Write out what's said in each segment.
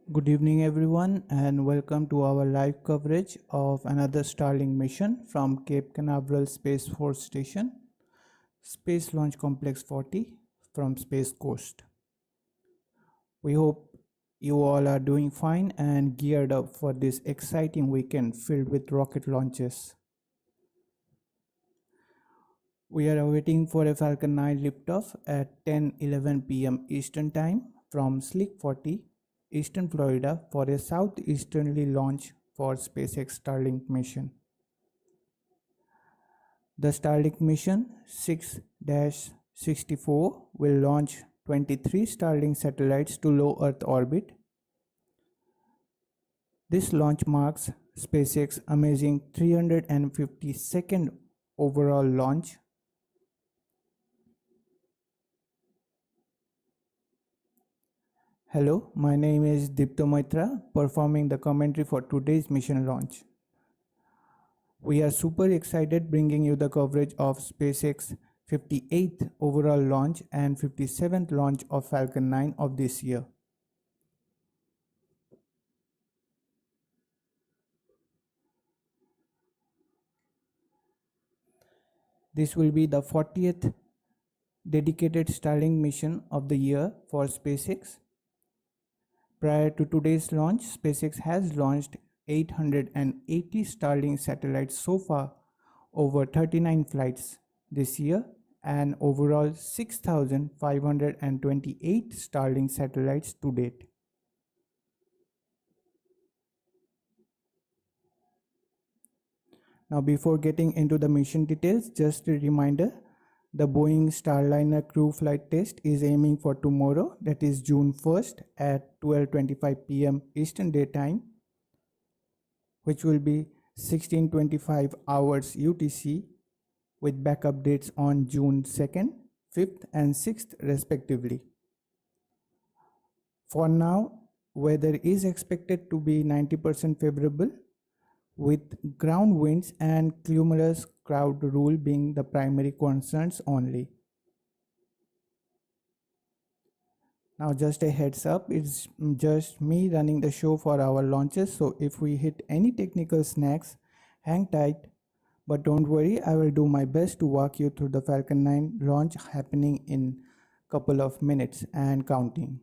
Good evening, everyone, and welcome to our live coverage of another Starlink mission from Cape Canaveral Space Force Station, Space Launch Complex 40 from Space Coast. We hope you all are doing fine and geared up for this exciting weekend filled with rocket launches. We are awaiting for a Falcon 9 liftoff at 10:11 p.m. Eastern Time from Slick 40, Eastern Florida for a southeasterly launch for SpaceX Starlink mission. The Starlink mission 6-64 will launch 23 Starlink satellites to low Earth orbit. This launch marks SpaceX's amazing 352nd overall launch. Hello, my name is Dipta Maitra, performing the commentary for today's mission launch. We are super excited bringing you the coverage of SpaceX 58th overall launch and 57th launch of Falcon 9 of this year. This will be the 40th dedicated Starlink mission of the year for SpaceX. Prior to today's launch, SpaceX has launched 880 Starlink satellites so far, over 39 flights this year, and overall 6,528 Starlink satellites to date. Now, before getting into the mission details, just a reminder, the Boeing Starliner crew flight test is aiming for tomorrow, that is June 1st at 12:25 p.m. Eastern Daytime, which will be 16:25 hours UTC, with backup dates on June 2nd, 5th and 6th respectively. For now, weather is expected to be 90% favorable, with ground winds and cumulus cloud rule being the primary concerns only. Now, just a heads up, it's just me running the show for our launches, so if we hit any technical snags, hang tight, but don't worry, I will do my best to walk you through the Falcon 9 launch happening in a couple of minutes and counting.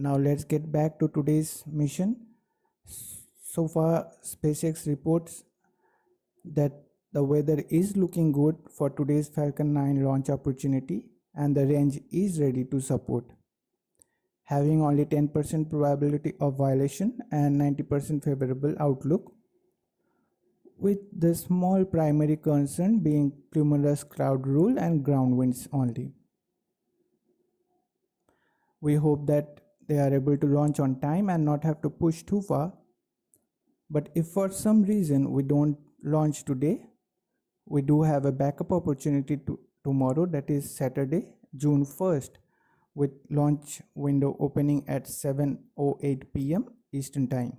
Now let's get back to today's mission. So far, SpaceX reports that the weather is looking good for today's Falcon 9 launch opportunity and the range is ready to support, having only 10% probability of violation and 90% favorable outlook, with the small primary concern being cumulus cloud rule and ground winds only. We hope that they are able to launch on time and not have to push too far. But if for some reason we don't launch today, we do have a backup opportunity tomorrow, that is Saturday, June 1st, with launch window opening at 7:08 p.m. Eastern Time.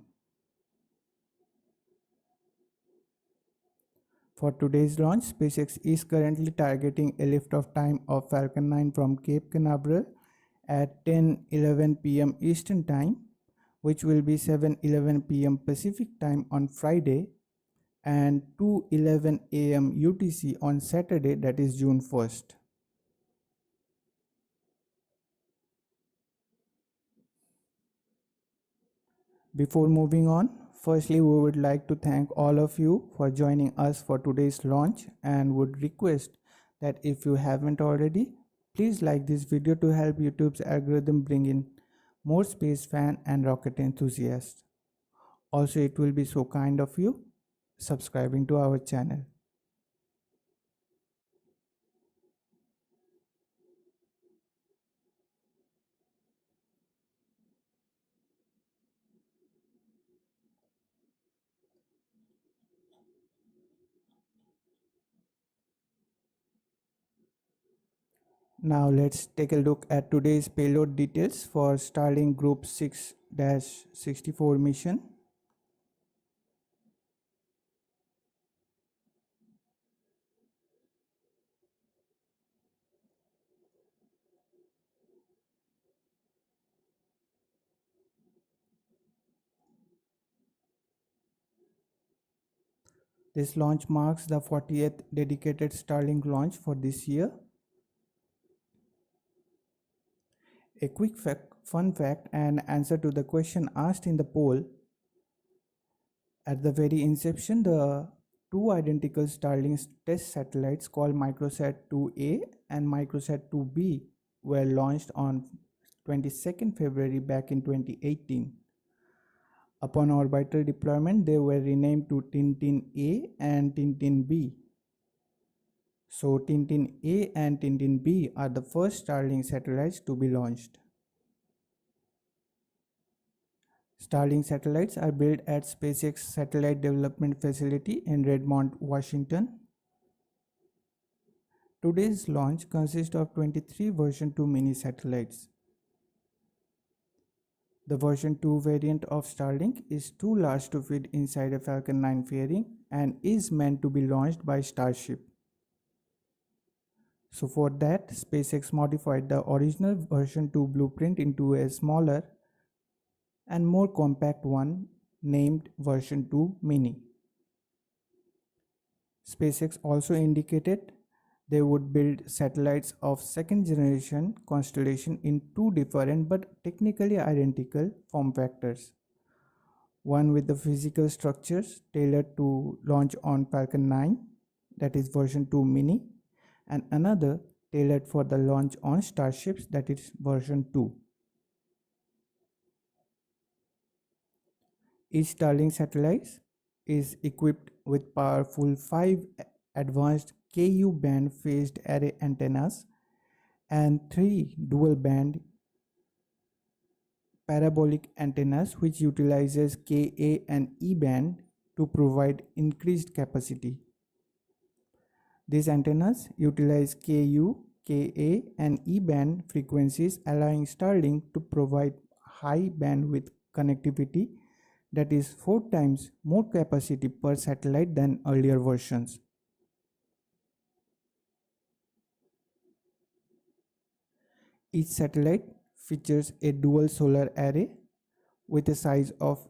For today's launch, SpaceX is currently targeting a liftoff time of Falcon 9 from Cape Canaveral at 10:11 p.m. Eastern Time, which will be 7:11 p.m. Pacific Time on Friday and 2:11 a.m. UTC on Saturday, that is June 1st. Before moving on, firstly we would like to thank all of you for joining us for today's launch and would request that if you haven't already, please like this video to help YouTube's algorithm bring in more space fan and rocket enthusiasts. Also, it will be so kind of you subscribing to our channel. Now let's take a look at today's payload details for Starlink Group 6-64 mission. This launch marks the 40th dedicated Starlink launch for this year. A quick fun fact and answer to the question asked in the poll. At the very inception, the two identical Starlink test satellites called Microsat 2A and Microsat 2B were launched on 22nd February back in 2018. Upon orbital deployment, they were renamed to Tintin A and Tintin B. So Tintin A and Tintin B are the first Starlink satellites to be launched. Starlink satellites are built at SpaceX Satellite Development Facility in Redmond, Washington. Today's launch consists of 23 version 2 mini satellites. The version 2 variant of Starlink is too large to fit inside a Falcon 9 fairing and is meant to be launched by Starship. So for that, SpaceX modified the original version 2 blueprint into a smaller and more compact one named version 2 mini. SpaceX also indicated they would build satellites of second generation constellation in two different but technically identical form factors. One with the physical structures tailored to launch on Falcon 9, that is version 2 mini, and another tailored for the launch on Starships, that is version 2. Each Starlink satellite is equipped with powerful 5 advanced Ku-band phased array antennas and 3 dual-band parabolic antennas which utilizes Ka and E-band to provide increased capacity. These antennas utilize Ku, Ka and E-band frequencies, allowing Starlink to provide high bandwidth connectivity that is 4 times more capacity per satellite than earlier versions. Each satellite features a dual solar array with a size of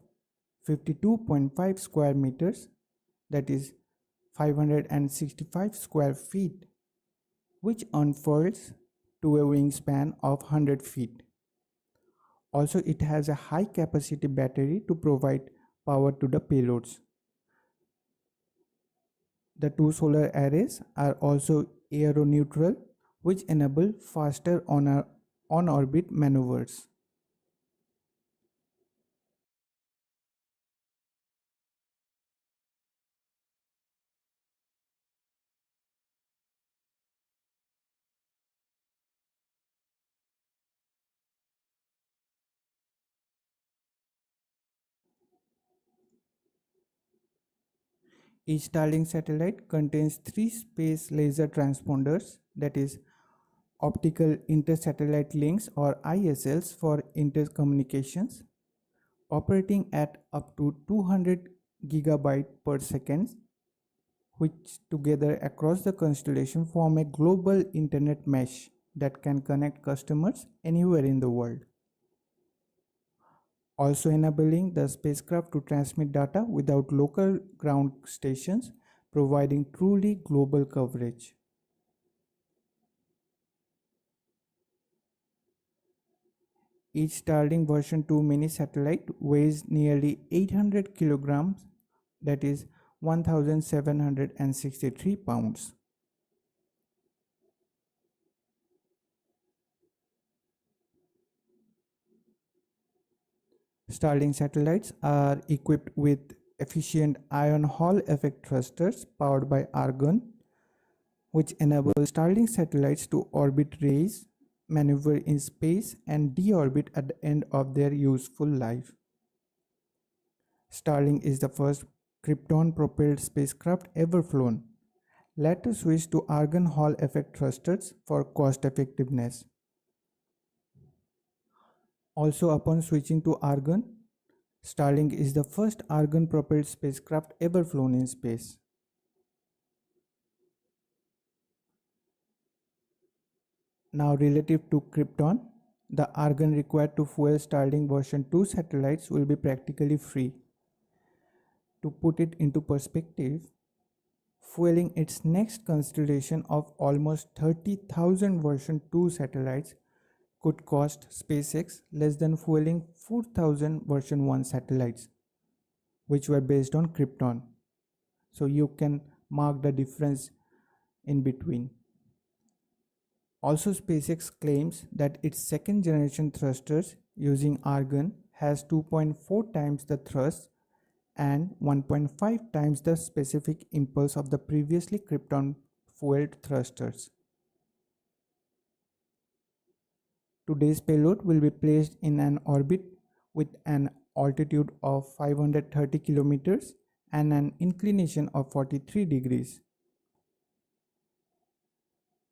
52.5 square meters, that is 565 square feet, which unfurls to a wingspan of 100 feet. Also, it has a high capacity battery to provide power to the payloads. The two solar arrays are also aeroneutral, which enable faster on-orbit maneuvers. Each Starlink satellite contains 3 space laser transponders, that is optical intersatellite links or ISLs for intercommunications, operating at up to 200 gigabyte per second, which together across the constellation form a global internet mesh that can connect customers anywhere in the world, also enabling the spacecraft to transmit data without local ground stations, providing truly global coverage. Each Starlink version 2 mini satellite weighs nearly 800 kilograms, that is 1763 pounds. Starlink satellites are equipped with efficient ion Hall effect thrusters powered by argon, which enable Starlink satellites to orbit, raise, maneuver in space, and deorbit at the end of their useful life. Starlink is the first Krypton-propelled spacecraft ever flown. Later switched to argon Hall effect thrusters for cost effectiveness. Also, upon switching to argon, Starlink is the first argon-propelled spacecraft ever flown in space. Now, relative to Krypton, the argon required to fuel Starlink version 2 satellites will be practically free. To put it into perspective, fueling its next constellation of almost 30,000 version 2 satellites could cost SpaceX less than fueling 4,000 version 1 satellites, which were based on Krypton. So you can mark the difference in between. Also, SpaceX claims that its second generation thrusters using argon has 2.4 times the thrust and 1.5 times the specific impulse of the previously Krypton fueled thrusters. Today's payload will be placed in an orbit with an altitude of 530 kilometers and an inclination of 43 degrees.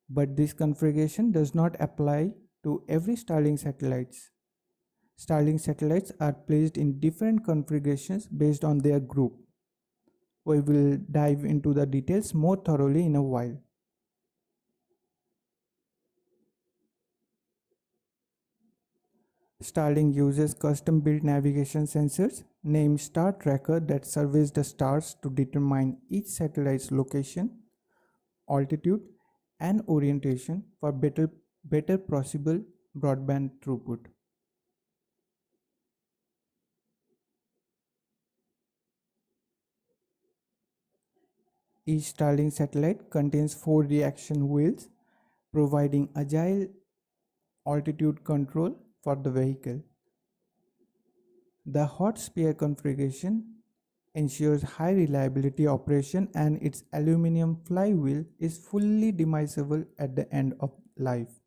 But this configuration does not apply to every Starlink satellites. Starlink satellites are placed in different configurations based on their group. We will dive into the details more thoroughly in a while. Starlink uses custom-built navigation sensors named Star Tracker that surveys the stars to determine each satellite's location, altitude, and orientation for better possible broadband throughput. Each Starlink satellite contains 4 reaction wheels, providing agile altitude control for the vehicle. The hot sphere configuration ensures high reliability operation, and its aluminum flywheel is fully demisable at the end of life.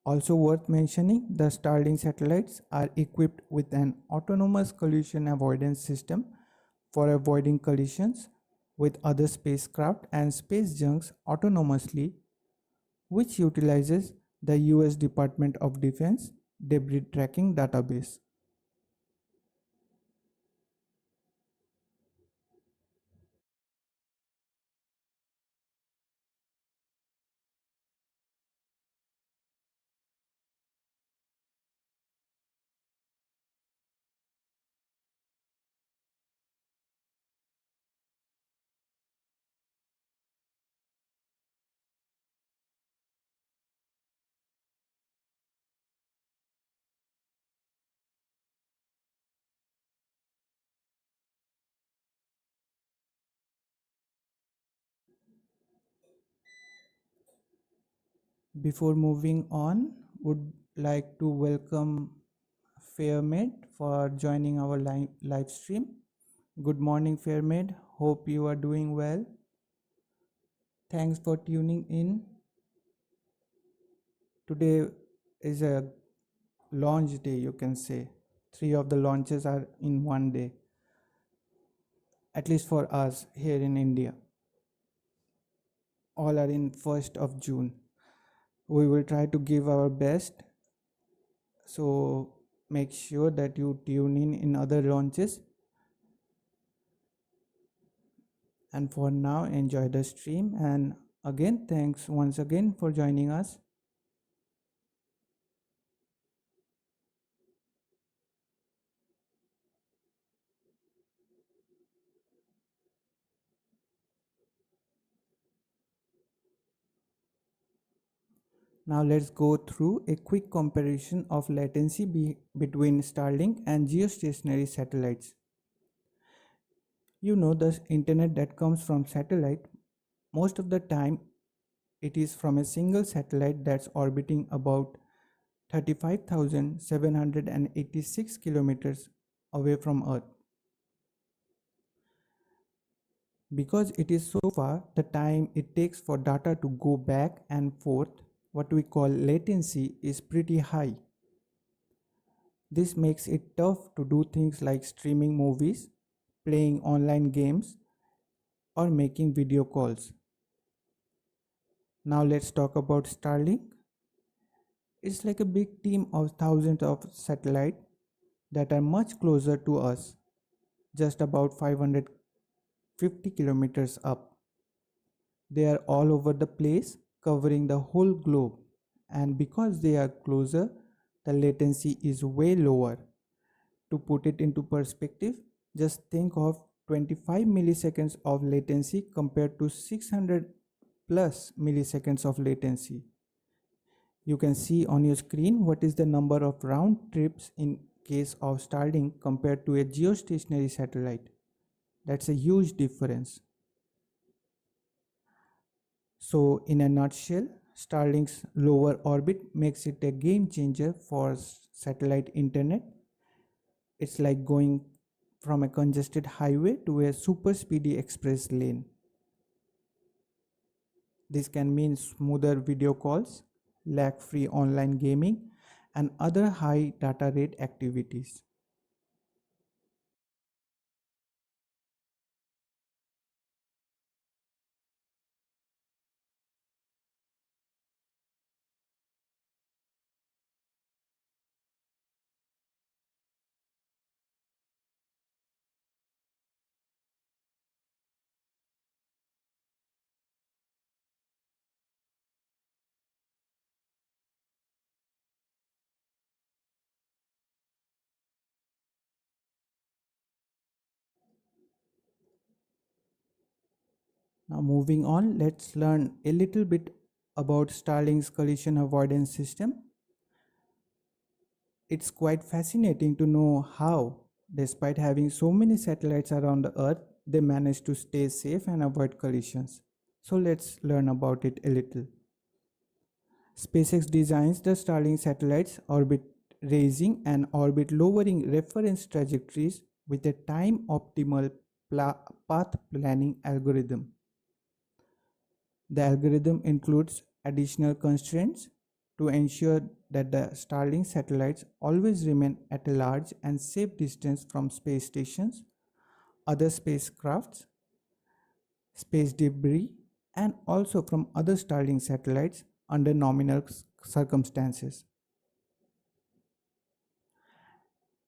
Also worth mentioning, the Starlink satellites are equipped with an autonomous collision avoidance system for avoiding collisions with other spacecraft and space junks autonomously, which utilizes the US Department of Defense debris tracking database. Before moving on, would like to welcome Fairmaid for joining our live stream. Good morning, Fairmaid. Hope you are doing well. Thanks for tuning in. Today is a launch day, you can say. 3 of the launches are in one day, at least for us here in India. All are in 1st of June. We will try to give our best, so make sure that you tune in other launches. And for now, enjoy the stream, and again thanks once again for joining us. Now let's go through a quick comparison of latency between Starlink and geostationary satellites. You know, the internet that comes from satellite, most of the time it is from a single satellite that's orbiting about 35,786 kilometers away from Earth. Because it is so far, the time it takes for data to go back and forth, what we call latency, is pretty high. This makes it tough to do things like streaming movies, playing online games, or making video calls. Now let's talk about Starlink. It's like a big team of thousands of satellites that are much closer to us, just about 550 kilometers up. They are all over the place, covering the whole globe, and because they are closer, the latency is way lower. To put it into perspective, Just think of 25 milliseconds of latency compared to 600 plus milliseconds of latency. You can see on your screen what is the number of round trips in case of Starlink compared to a geostationary satellite. That's a huge difference. So in a nutshell, Starlink's lower orbit makes it a game changer for satellite internet. It's like going from a congested highway to a super speedy express lane. This can mean smoother video calls, lag-free online gaming, and other high data rate activities. Now moving on, let's learn a little bit about Starlink's collision avoidance system. It's quite fascinating to know how, despite having so many satellites around the Earth, they manage to stay safe and avoid collisions. So let's learn about it a little. SpaceX designs the Starlink satellites orbit raising and orbit lowering reference trajectories with a time optimal path planning algorithm. The algorithm includes additional constraints to ensure that the Starlink satellites always remain at a large and safe distance from space stations, other spacecrafts, space debris, and also from other Starlink satellites under nominal circumstances.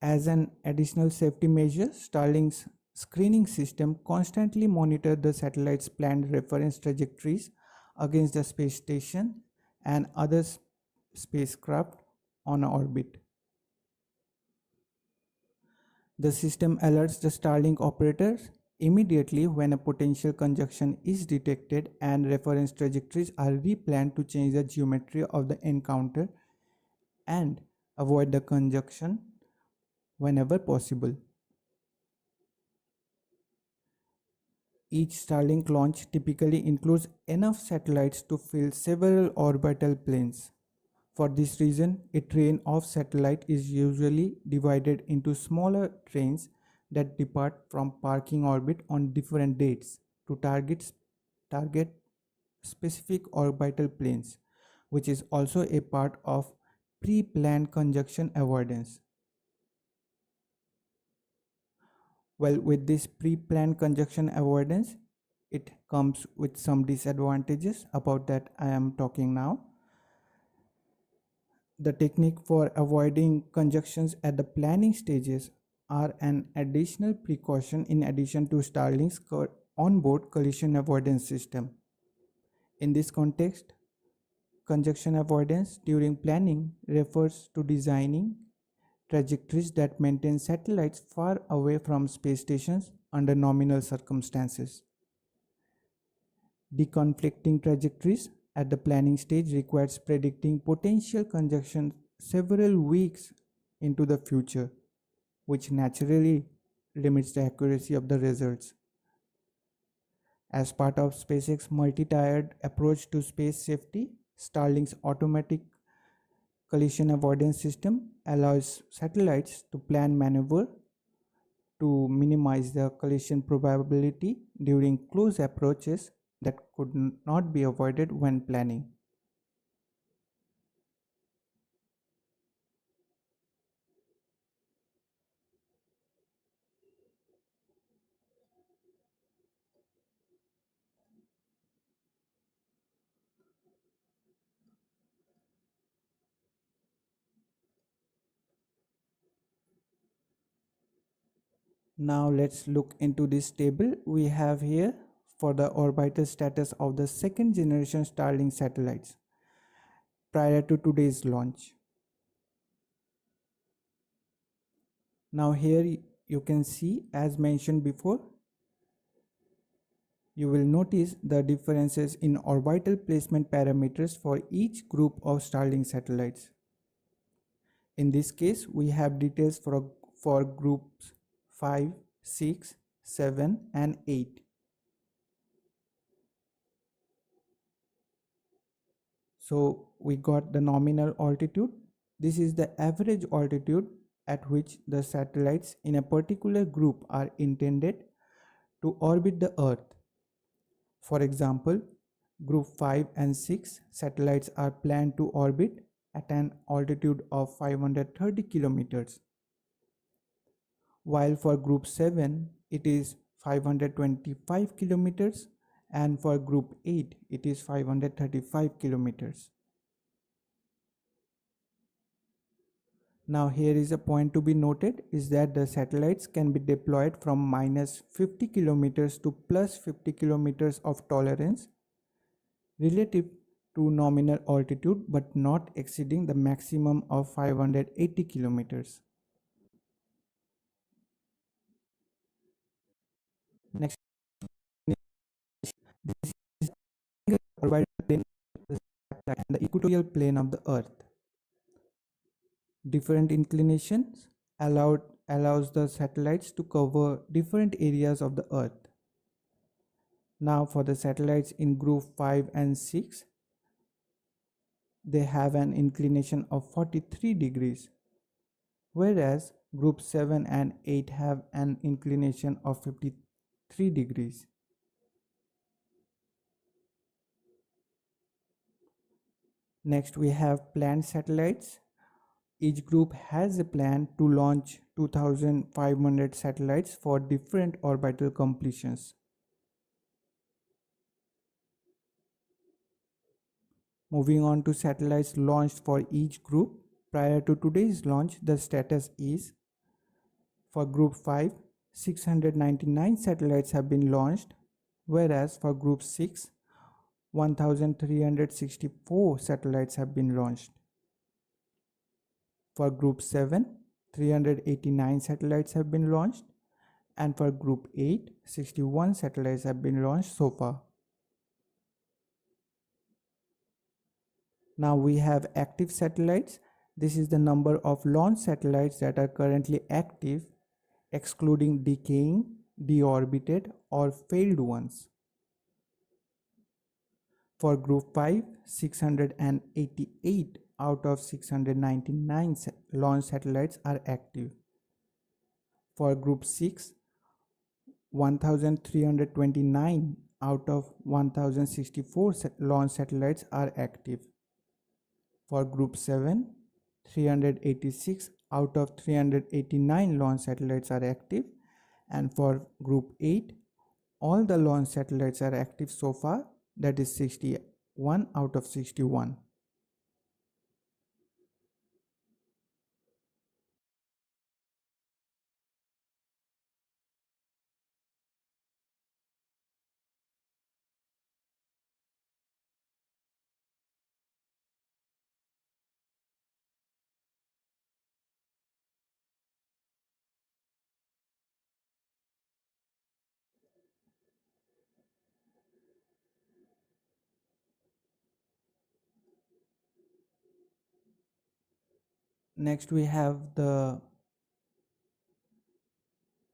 As an additional safety measure, Starlink's screening system constantly monitors the satellite's planned reference trajectories against the space station and other spacecraft on orbit. The system alerts the Starlink operators immediately when a potential conjunction is detected, and reference trajectories are replanned to change the geometry of the encounter and avoid the conjunction whenever possible. Each Starlink launch typically includes enough satellites to fill several orbital planes. For this reason, a train of satellite is usually divided into smaller trains that depart from parking orbit on different dates to target specific orbital planes, which is also a part of pre-planned conjunction avoidance. Well, with this pre-planned conjunction avoidance, it comes with some disadvantages. About that I am talking now. The technique for avoiding conjunctions at the planning stages are an additional precaution in addition to Starlink's onboard collision avoidance system. In this context, conjunction avoidance during planning refers to designing trajectories that maintain satellites far away from space stations under nominal circumstances. Deconflicting trajectories at the planning stage requires predicting potential conjunctions several weeks into the future, which naturally limits the accuracy of the results. As part of SpaceX's multi-tiered approach to space safety, Starlink's automatic collision avoidance system allows satellites to plan maneuver to minimize the collision probability during close approaches that could not be avoided when planning. Now let's look into this table we have here for the orbital status of the second generation Starlink satellites prior to today's launch. Now here you can see, as mentioned before, you will notice the differences in orbital placement parameters for each group of Starlink satellites. In this case, we have details for groups 5, 6, 7 and 8. So we got the nominal altitude. This is the average altitude at which the satellites in a particular group are intended to orbit the Earth. For example, group 5 and 6 satellites are planned to orbit at an altitude of 530 kilometers, while for group 7 it is 525 kilometers and for group 8 it is 535 kilometers. Now here is a point to be noted is that the satellites can be deployed from minus 50 kilometers to plus 50 kilometers of tolerance relative to nominal altitude, but not exceeding the maximum of 580 kilometers. Next, this is the orbital plane of the satellite and the equatorial plane of the Earth. Different inclinations allows the satellites to cover different areas of the Earth. Now for the satellites in group 5 and 6, they have an inclination of 43 degrees, whereas group 7 and 8 have an inclination of 53 degrees. Next we have planned satellites. Each group has a plan to launch 2500 satellites for different orbital completions. Moving on to satellites launched for each group. Prior to today's launch, the status is: for group 5, 699 satellites have been launched, whereas for group 6, 1364 satellites have been launched. For group 7, 389 satellites have been launched, and for group 8, 61 satellites have been launched so far. Now we have active satellites. This is the number of launch satellites that are currently active, excluding decaying, deorbited or failed ones. For group 5, 688 out of 699 launch satellites are active. For group 6, 1329 out of 1064 launch satellites are active. For group 7, 386 out of 389 launch satellites are active, and for group 8, all the launch satellites are active so far, that is 61 out of 61. Next we have the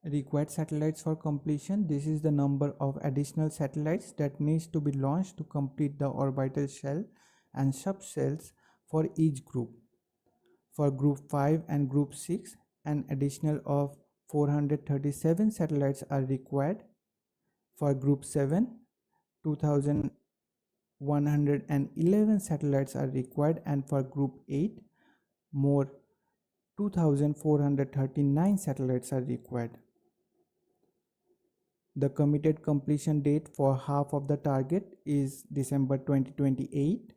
required satellites for completion. This is the number of additional satellites that needs to be launched to complete the orbital shell and subshells for each group. For group 5 and group 6, an additional of 437 satellites are required. For group 7, 2111 satellites are required, and for group 8, more 2439 satellites are required. The committed completion date for half of the target is December 2028,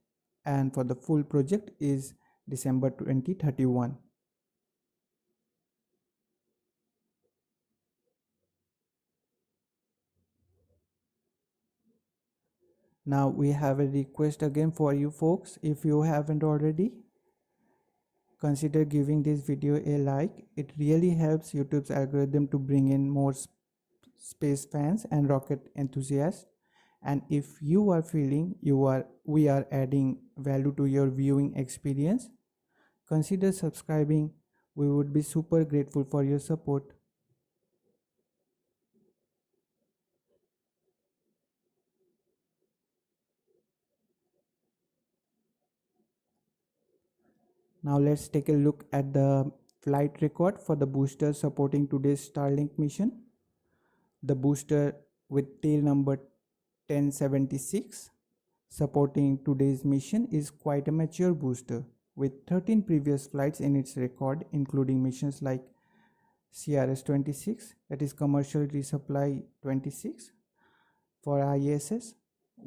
and for the full project is December 2031. Now we have a request again for you folks, if you haven't already, Consider giving this video a like. It really helps YouTube's algorithm to bring in more space fans and rocket enthusiasts. And if you are feeling we are adding value to your viewing experience, consider subscribing. We would be super grateful for your support. Now let's take a look at the flight record for the booster supporting today's Starlink mission. The booster with tail number 1076 supporting today's mission is quite a mature booster with 13 previous flights in its record, including missions like CRS-26, that is Commercial Resupply 26 for ISS,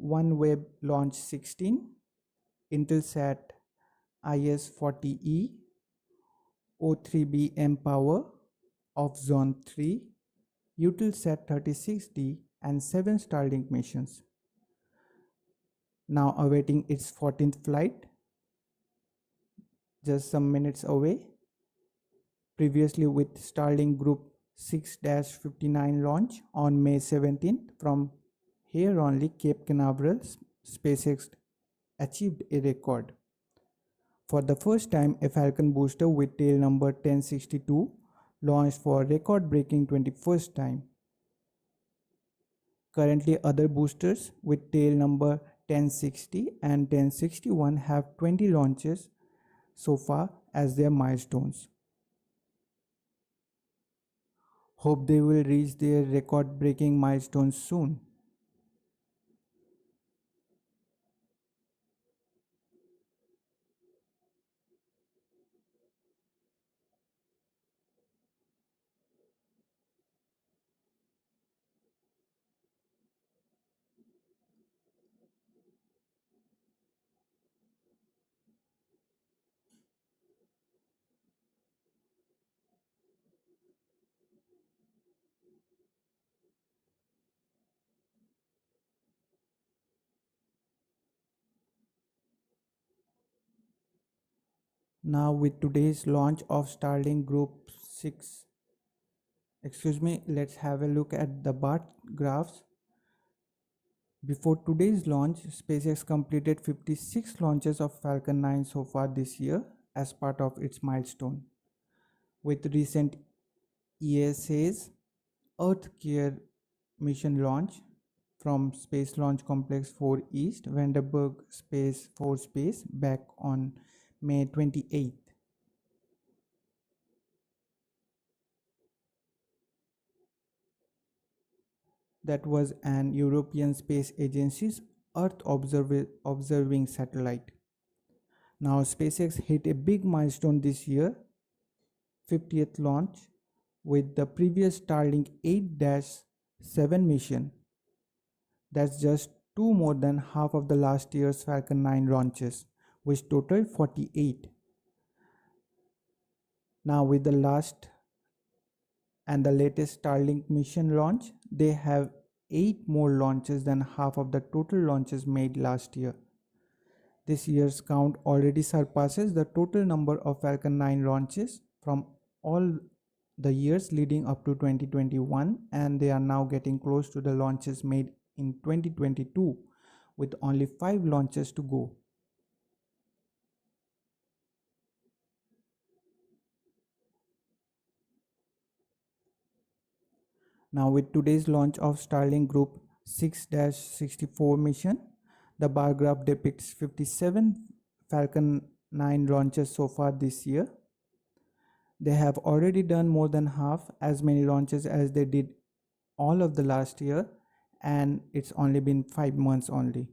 OneWeb Launch 16, Intelsat IS-40E, O3B mPower of Zone 3, Eutelsat 36D, and 7 Starlink missions. Now awaiting its 14th flight, just some minutes away. Previously with Starlink Group 6-59 launch on May 17th, from here only Cape Canaveral, SpaceX achieved a record. For the first time, a Falcon booster with tail number 1062 launched for record-breaking 21st time. Currently, other boosters with tail number 1060 and 1061 have 20 launches so far as their milestones. Hope they will reach their record-breaking milestones soon. Now with today's launch of Starlink Group 6, let's have a look at the bar graphs. Before today's launch, SpaceX completed 56 launches of Falcon 9 so far this year as part of its milestone. With recent ESA's Earth Care mission launch from Space Launch Complex 4 East, Vandenberg Space Force Base back on May 28th. That was an European Space Agency's Earth observing satellite. Now SpaceX hit a big milestone this year, 50th launch, with the previous Starlink 8-7 mission. That's just 2 more than half of the last year's Falcon 9 launches, which totaled 48. Now with the last and the latest Starlink mission launch, they have 8 more launches than half of the total launches made last year. This year's count already surpasses the total number of Falcon 9 launches from all the years leading up to 2021, and they are now getting close to the launches made in 2022 with only 5 launches to go. Now with today's launch of Starlink Group 6-64 mission, the bar graph depicts 57 Falcon 9 launches so far this year. They have already done more than half as many launches as they did all of the last year, and it's only been 5 months only.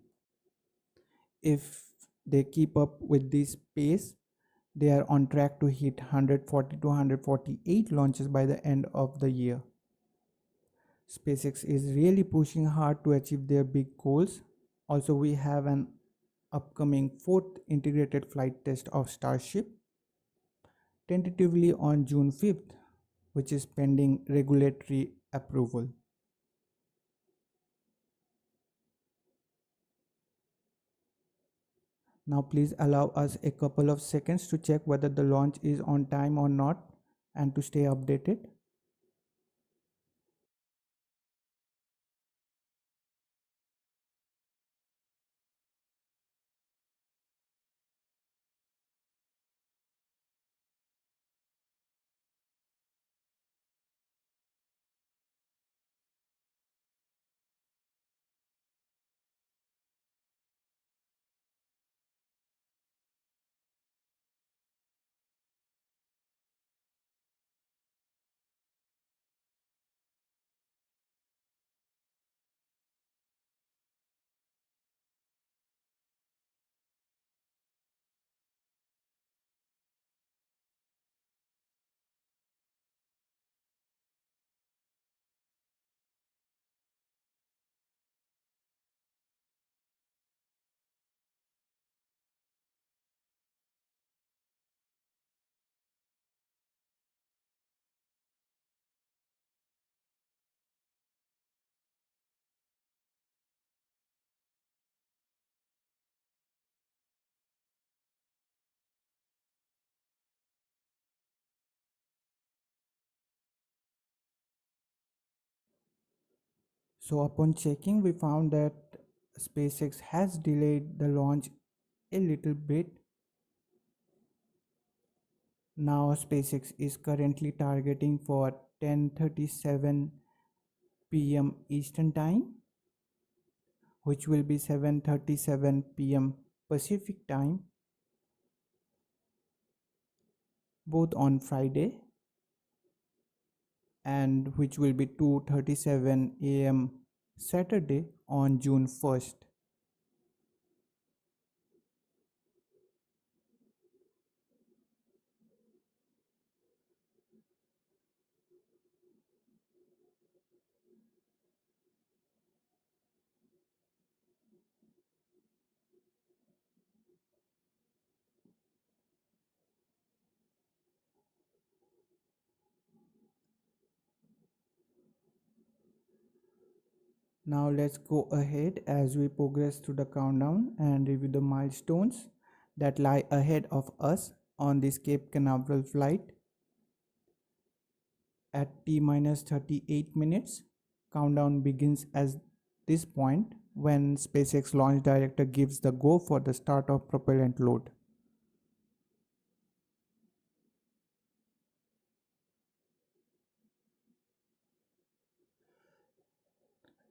If they keep up with this pace, they are on track to hit 140 to 148 launches by the end of the year. SpaceX is really pushing hard to achieve their big goals. Also, we have an upcoming 4th integrated flight test of Starship, tentatively on June 5th, which is pending regulatory approval. Now please allow us a couple of seconds to check whether the launch is on time or not and to stay updated. So upon checking, we found that SpaceX has delayed the launch a little bit. Now SpaceX is currently targeting for 10:37 p.m. Eastern Time, which will be 7:37 p.m. Pacific Time, both on Friday, and which will be 2:37 a.m. Saturday on June 1st. Now let's go ahead as we progress through the countdown and review the milestones that lie ahead of us on this Cape Canaveral flight. At T-minus 38 minutes, countdown begins as this point when SpaceX launch director gives the go for the start of propellant load.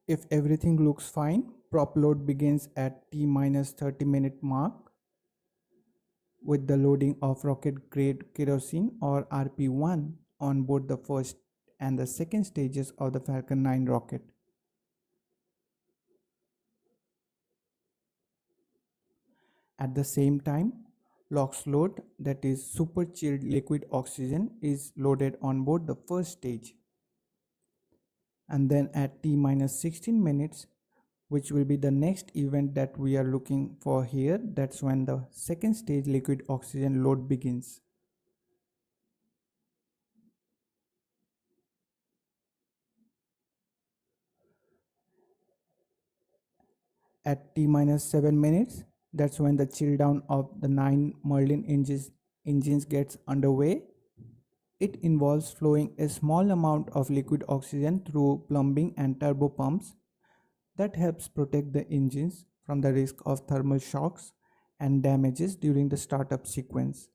If everything looks fine, prop load begins at T-minus 30-minute mark with the loading of rocket grade kerosene or RP-1 on both the first and the second stages of the Falcon 9 rocket. At the same time, LOX load, that is super chilled liquid oxygen, is loaded on board the first stage. And then at T-minus 16 minutes, which will be the next event that we are looking for here, that's when the second stage liquid oxygen load begins. At T-minus 7 minutes, that's when the chill down of the 9 Merlin engines gets underway. It involves flowing a small amount of liquid oxygen through plumbing and turbo pumps that helps protect the engines from the risk of thermal shocks and damages during the startup sequence.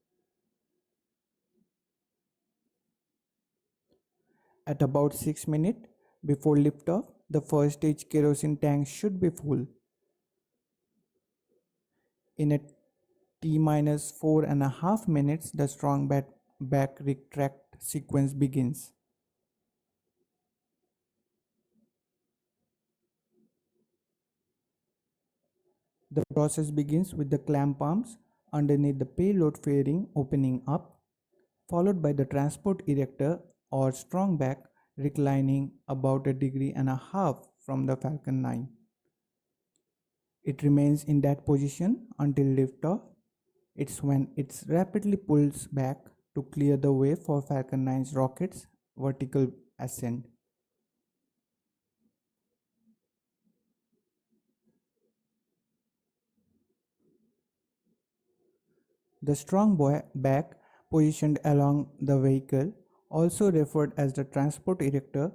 At about 6 minutes before liftoff, the first stage kerosene tank should be full. In a T-minus 4.5 minutes, the strong back retract sequence begins. The process begins with the clamp arms underneath the payload fairing opening up, followed by the transport erector or strong back reclining about 1.5 degrees from the Falcon 9. It remains in that position until liftoff. It's when it rapidly pulls back to clear the way for Falcon 9's rocket's vertical ascent. The strong back positioned along the vehicle, also referred as the transport erector,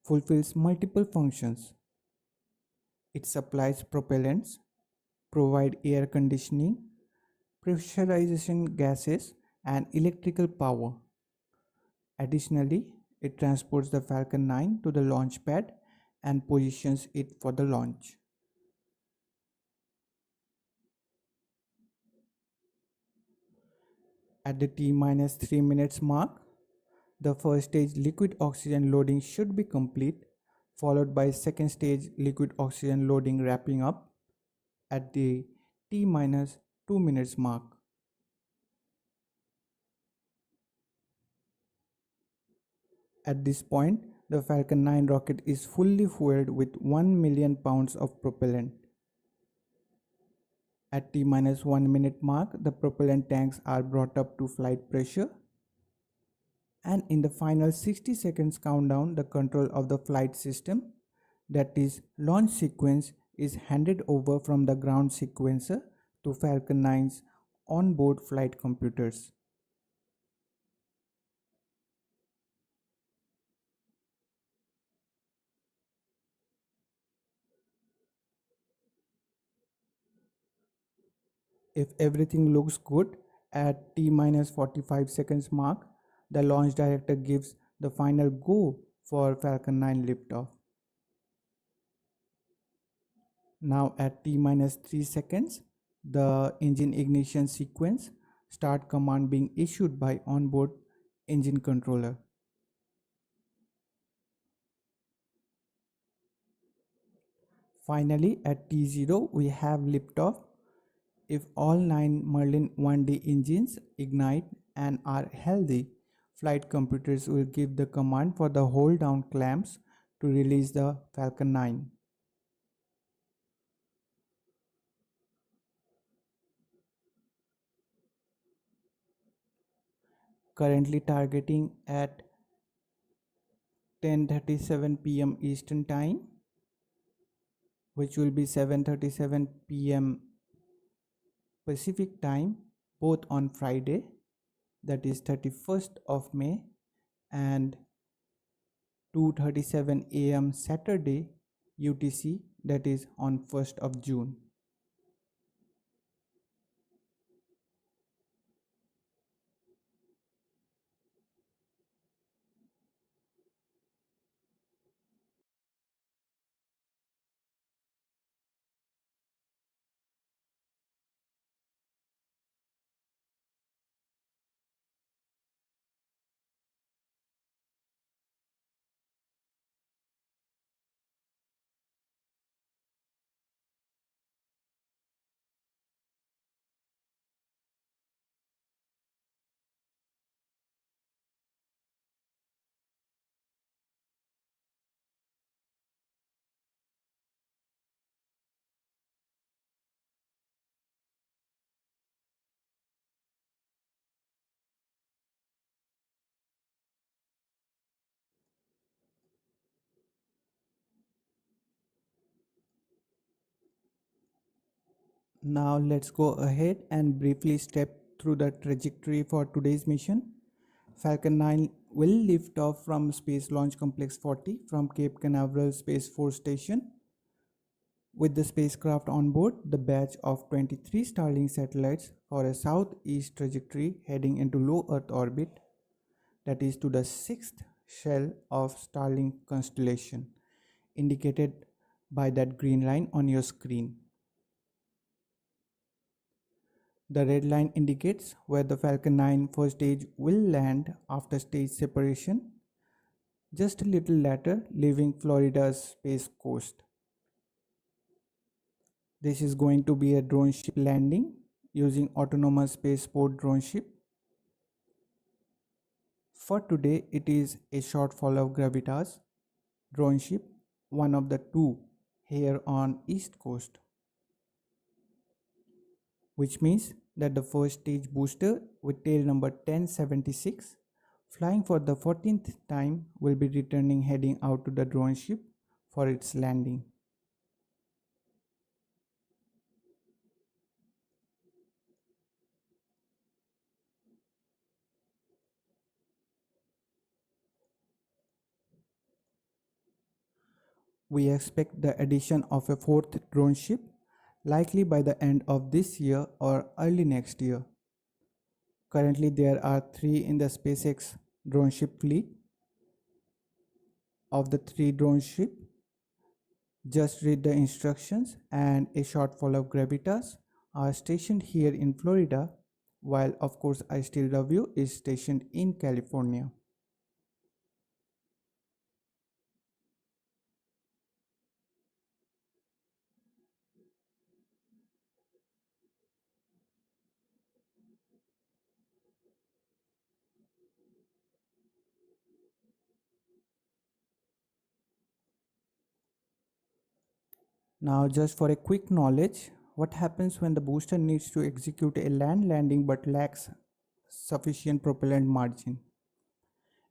fulfills multiple functions. It supplies propellants, provide air conditioning, pressurization gases, and electrical power. Additionally, it transports the Falcon 9 to the launch pad and positions it for the launch. At the T-3 minutes mark, the first stage liquid oxygen loading should be complete, followed by second stage liquid oxygen loading wrapping up at the T-2 minutes mark. At this point, the Falcon 9 rocket is fully fueled with 1 million pounds of propellant. At T-1 minute mark, the propellant tanks are brought up to flight pressure, and in the final 60 seconds countdown, the control of the flight system, that is launch sequence, is handed over from the ground sequencer to Falcon 9's onboard flight computers. If everything looks good, at T-45 seconds mark, the launch director gives the final go for Falcon 9 liftoff. Now at T-3 seconds, the engine ignition sequence start command being issued by onboard engine controller. Finally, at T0, we have liftoff. If all 9 Merlin 1D engines ignite and are healthy, flight computers will give the command for the hold down clamps to release the Falcon 9. Currently targeting at 10:37 p.m. Eastern Time, which will be 7:37 p.m. Pacific Time, both on Friday, that is 31st of May, and 2:37 a.m. Saturday UTC, that is on 1st of June. Now let's go ahead and briefly step through the trajectory for today's mission. Falcon 9 will lift off from Space Launch Complex 40 from Cape Canaveral Space Force Station. With the spacecraft on board, the batch of 23 Starlink satellites for a southeast trajectory heading into low Earth orbit, that is to the 6th shell of Starlink constellation, indicated by that green line on your screen. The red line indicates where the Falcon 9 first stage will land after stage separation, just a little later, leaving Florida's Space Coast. This is going to be a drone ship landing using autonomous spaceport drone ship. For today, it is A Shortfall of Gravitas drone ship, one of the 2 here on East Coast, which means that the first stage booster with tail number 1076 flying for the 14th time will be returning heading out to the drone ship for its landing. We expect the addition of a fourth drone ship, likely by the end of this year or early next year. Currently, there are 3 in the SpaceX drone ship fleet. Of the 3 drone ship, Just Read the Instructions and A Shortfall of Gravitas are stationed here in Florida, while of course I Still Love You is stationed in California. Now, just for a quick knowledge, what happens when the booster needs to execute a land landing but lacks sufficient propellant margin?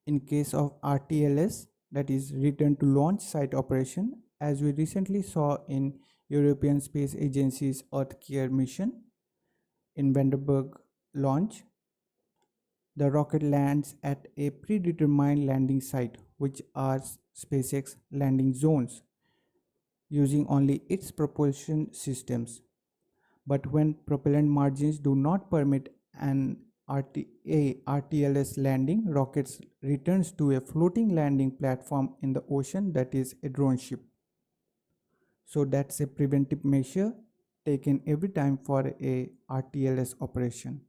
In case of RTLS, that is return to launch site operation, as we recently saw in European Space Agency's Earth Care mission in Vandenberg launch, the rocket lands at a predetermined landing site, which are SpaceX landing zones, using only its propulsion systems. But when propellant margins do not permit an RTLS landing, rockets returns to a floating landing platform in the ocean, that is a drone ship. So that's a preventive measure taken every time for a RTLS operation.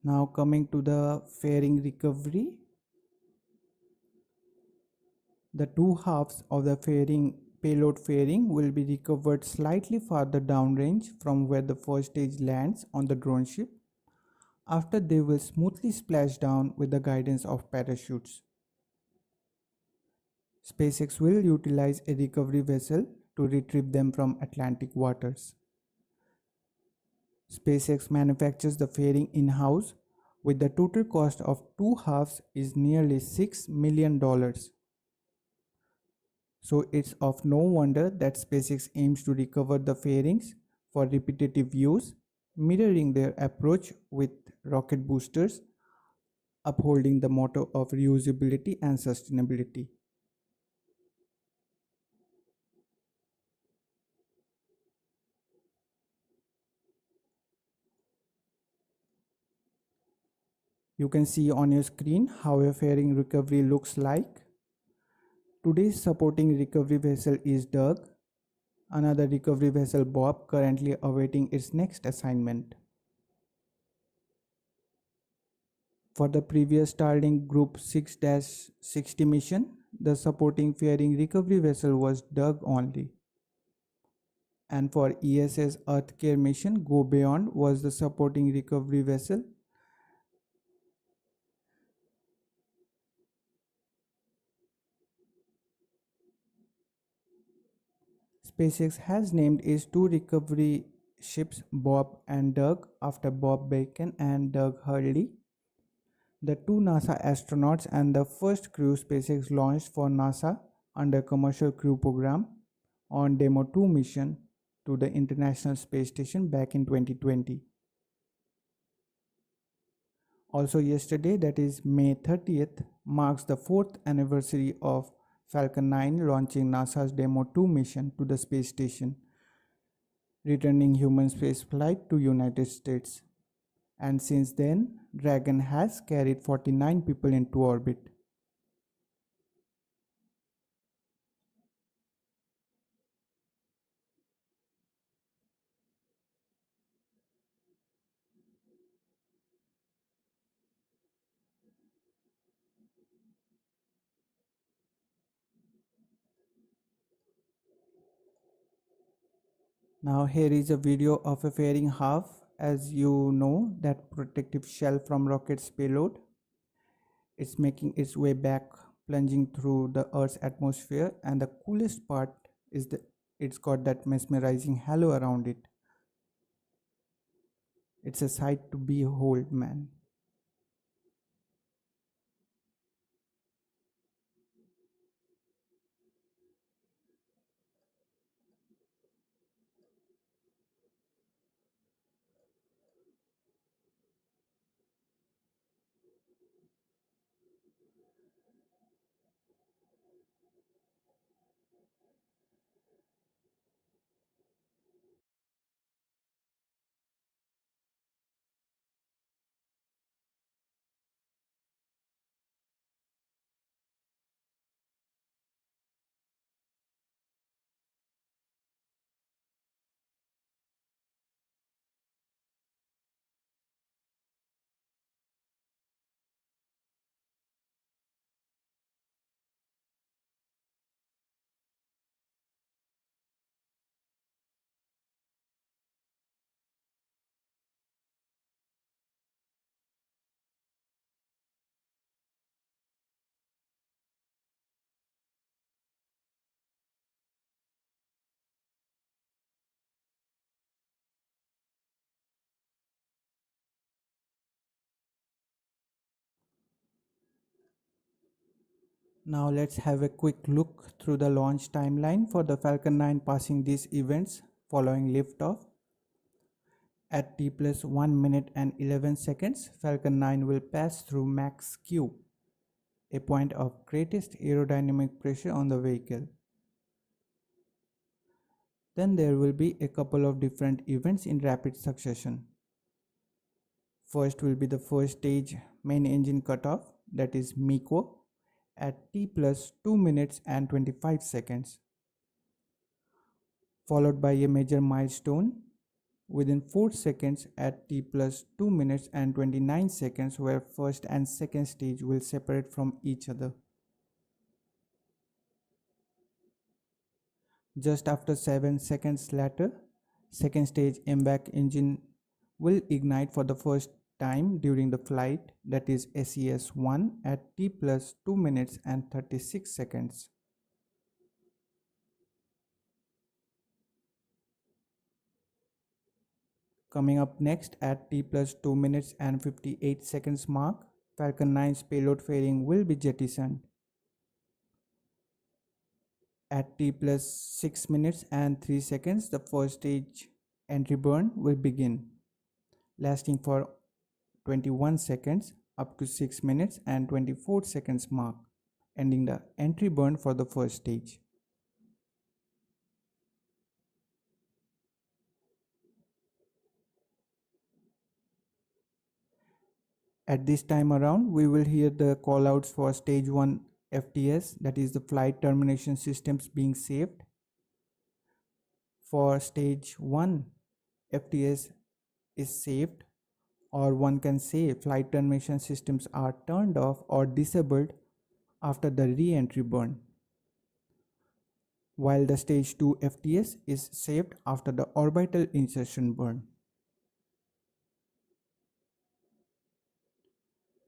Now coming to the fairing recovery, the two halves of the payload fairing will be recovered slightly farther downrange from where the first stage lands on the drone ship. After, they will smoothly splash down with the guidance of parachutes. SpaceX will utilize a recovery vessel to retrieve them from Atlantic waters. SpaceX manufactures the fairing in-house, with the total cost of two halves is nearly $6 million. So it's of no wonder that SpaceX aims to recover the fairings for repetitive use, mirroring their approach with rocket boosters, upholding the motto of reusability and sustainability. You can see on your screen how a fairing recovery looks like. Today's supporting recovery vessel is Doug, another recovery vessel Bob, currently awaiting its next assignment. For the previous Starlink Group 6-60 mission, the supporting fairing recovery vessel was Doug only. And for ESA's Earth Care mission, Go Beyond was the supporting recovery vessel. SpaceX has named its two recovery ships Bob and Doug after Bob Bacon and Doug Hurley, the two NASA astronauts and the first crew SpaceX launched for NASA under Commercial Crew Program on Demo 2 mission to the International Space Station back in 2020. Also yesterday, that is May 30th, marks the 4th anniversary of Falcon 9 launching NASA's Demo 2 mission to the space station, returning human spaceflight to United States. And since then, Dragon has carried 49 people into orbit. Now here is a video of a fairing half. As you know, that protective shell from rocket's payload, it's making its way back, plunging through the Earth's atmosphere, and the coolest part is that it's got that mesmerizing halo around it. It's a sight to behold, man. Now let's have a quick look through the launch timeline for the Falcon 9 passing these events following liftoff. At t plus 1 minute and 11 seconds, Falcon 9 will pass through max Q, a point of greatest aerodynamic pressure on the vehicle. Then there will be a couple of different events in rapid succession. First will be the first stage main engine cutoff, that is MECO, at t plus 2 minutes and 25 seconds, followed by a major milestone within 4 seconds at t plus 2 minutes and 29 seconds, where first and second stage will separate from each other. Just after 7 seconds later, second stage MVAC engine will ignite for the first time during the flight, that is SES-1, at t plus 2 minutes and 36 seconds. Coming up next at t plus 2 minutes and 58 seconds mark, Falcon 9's payload fairing will be jettisoned. At t plus 6 minutes and 3 seconds, the first stage entry burn will begin, lasting for 21 seconds up to 6 minutes and 24 seconds mark, ending the entry burn for the first stage. At this time around, we will hear the callouts for stage 1 FTS, that is the flight termination systems being saved. For stage 1 FTS is saved, or one can say flight termination systems are turned off or disabled after the re-entry burn, while the stage 2 FTS is saved after the orbital insertion burn.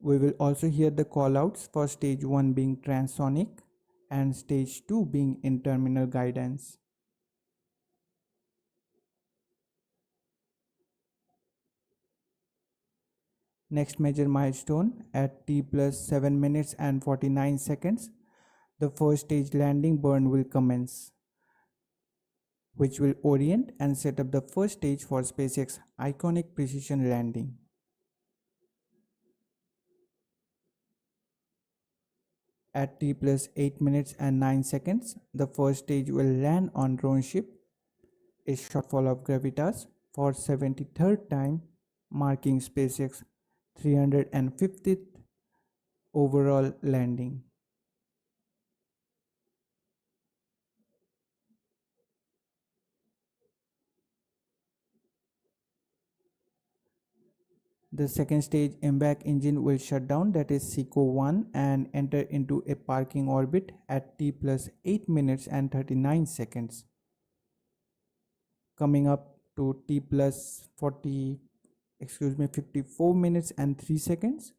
We will also hear the callouts for stage 1 being transonic and stage 2 being in terminal guidance. Next major milestone at t plus 7 minutes and 49 seconds, the first stage landing burn will commence, which will orient and set up the first stage for SpaceX iconic precision landing. At t plus 8 minutes and 9 seconds, the first stage will land on droneship A Shortfall of Gravitas for 73rd time, marking SpaceX 350th overall landing. The second stage MVAC engine will shut down, that is SECO-1, and enter into a parking orbit at t plus 8 minutes and 39 seconds. Coming up to t plus 54 minutes and 3 seconds,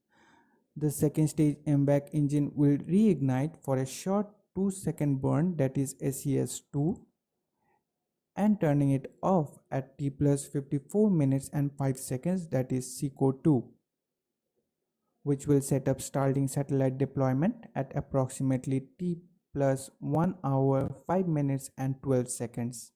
the second stage MVAC engine will reignite for a short 2-second burn, that is SES-2, and turning it off at t plus 54 minutes and 5 seconds, that is SECO-2, which will set up Starlink satellite deployment at approximately t plus 1 hour 5 minutes and 12 seconds.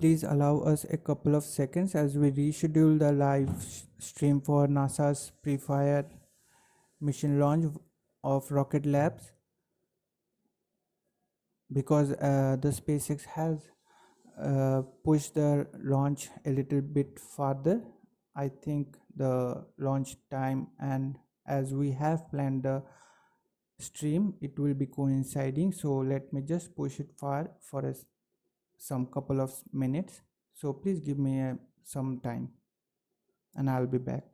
Please allow us a couple of seconds as we reschedule the live stream for NASA's pre-fire mission launch of Rocket Labs, because the SpaceX has pushed the launch a little bit farther. I think the launch time, and as we have planned the stream, it will be coinciding, so let me just push it far for some couple of minutes. So please give me some time and I'll be back.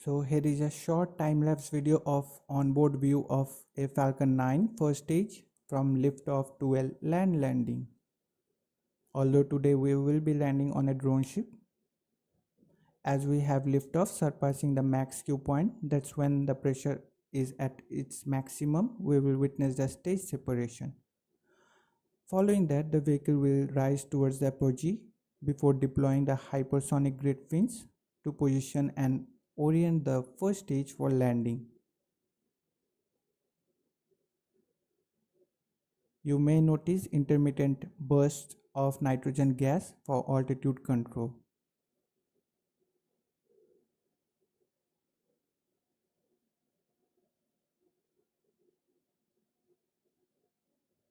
So here is a short time-lapse video of onboard view of a Falcon 9 first stage from liftoff to a land landing. Although today we will be landing on a drone ship, as we have liftoff surpassing the max Q point, that's when the pressure is at its maximum, we will witness the stage separation. Following that, the vehicle will rise towards the apogee before deploying the hypersonic grid fins to position and orient the first stage for landing. You may notice intermittent bursts of nitrogen gas for altitude control.